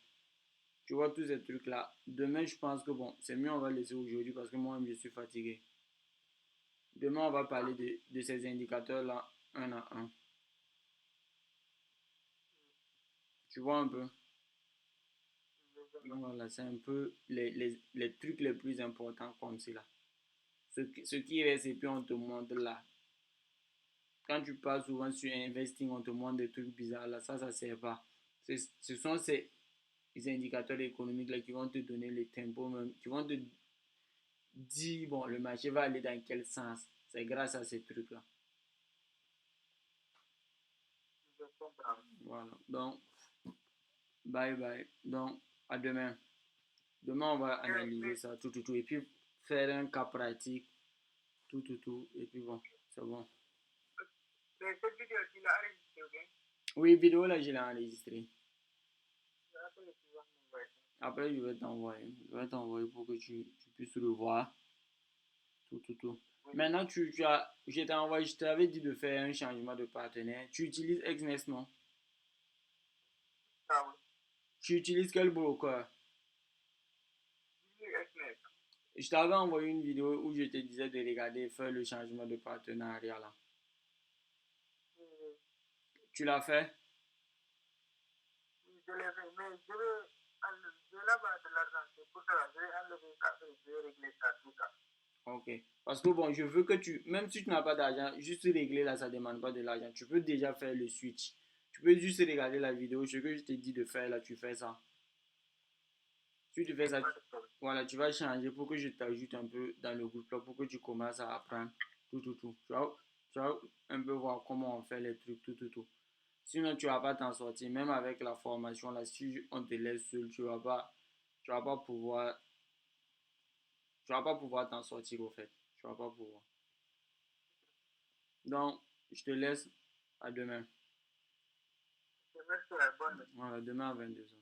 Tu vois tous ces trucs-là. Demain, je pense que bon, c'est mieux on va laisser aujourd'hui parce que moi-même, je suis fatigué. Demain, on va parler de ces indicateurs-là un à un. Tu vois un peu? Donc voilà, c'est un peu les trucs les plus importants comme cela. Ce qui reste et puis on te montre là. Quand tu parles souvent sur investing, on te montre des trucs bizarres là, ça sert pas. Ce sont ces indicateurs économiques là qui vont te donner les tempos même, qui vont te dire, bon, le marché va aller dans quel sens. C'est grâce à ces trucs là. Je comprends. Voilà. Donc, bye bye. Donc, à demain. Demain, on va analyser Mais, ça, tout. Et puis, faire un cas pratique, tout. Et puis, bon, c'est bon. mais cette vidéo, tu l'as enregistrée, ok? Oui, vidéo là, je l'ai enregistré. Après, tu vas m'envoyer. Après, je vais t'envoyer. Je vais t'envoyer pour que tu puisses le voir. Tout. Oui. Maintenant, je t'avais dit de faire un changement de partenaire. Tu utilises Exness, non? Ah oui. Tu utilises quel broker? Oui, SMS. Je t'avais envoyé une vidéo où je te disais de regarder et faire le changement de partenariat là. Oui, Tu l'as fait? je l'ai fait, mais je vais avoir de l'argent, c'est pour ça, je vais enlever ça, je vais régler ça, tout ça. Ok. Parce que bon, je veux que même si tu n'as pas d'argent, juste régler là, ça ne demande pas de l'argent. Tu peux déjà faire le switch. Tu peux juste regarder la vidéo. Ce que je t'ai dit de faire là, tu fais ça. Si tu fais ça, Pas de problème. voilà, tu vas changer pour que je t'ajoute un peu dans le groupe là, pour que tu commences à apprendre tout. Tu vas un peu voir comment on fait les trucs, tout. Sinon, tu vas pas t'en sortir. Même avec la formation là, si on te laisse seul, tu vas pas pouvoir, tu vas pas pouvoir t'en sortir au fait. Tu vas pas pouvoir. Donc, je te laisse à demain. Merci, bonne nuit. Voilà, demain à 22h.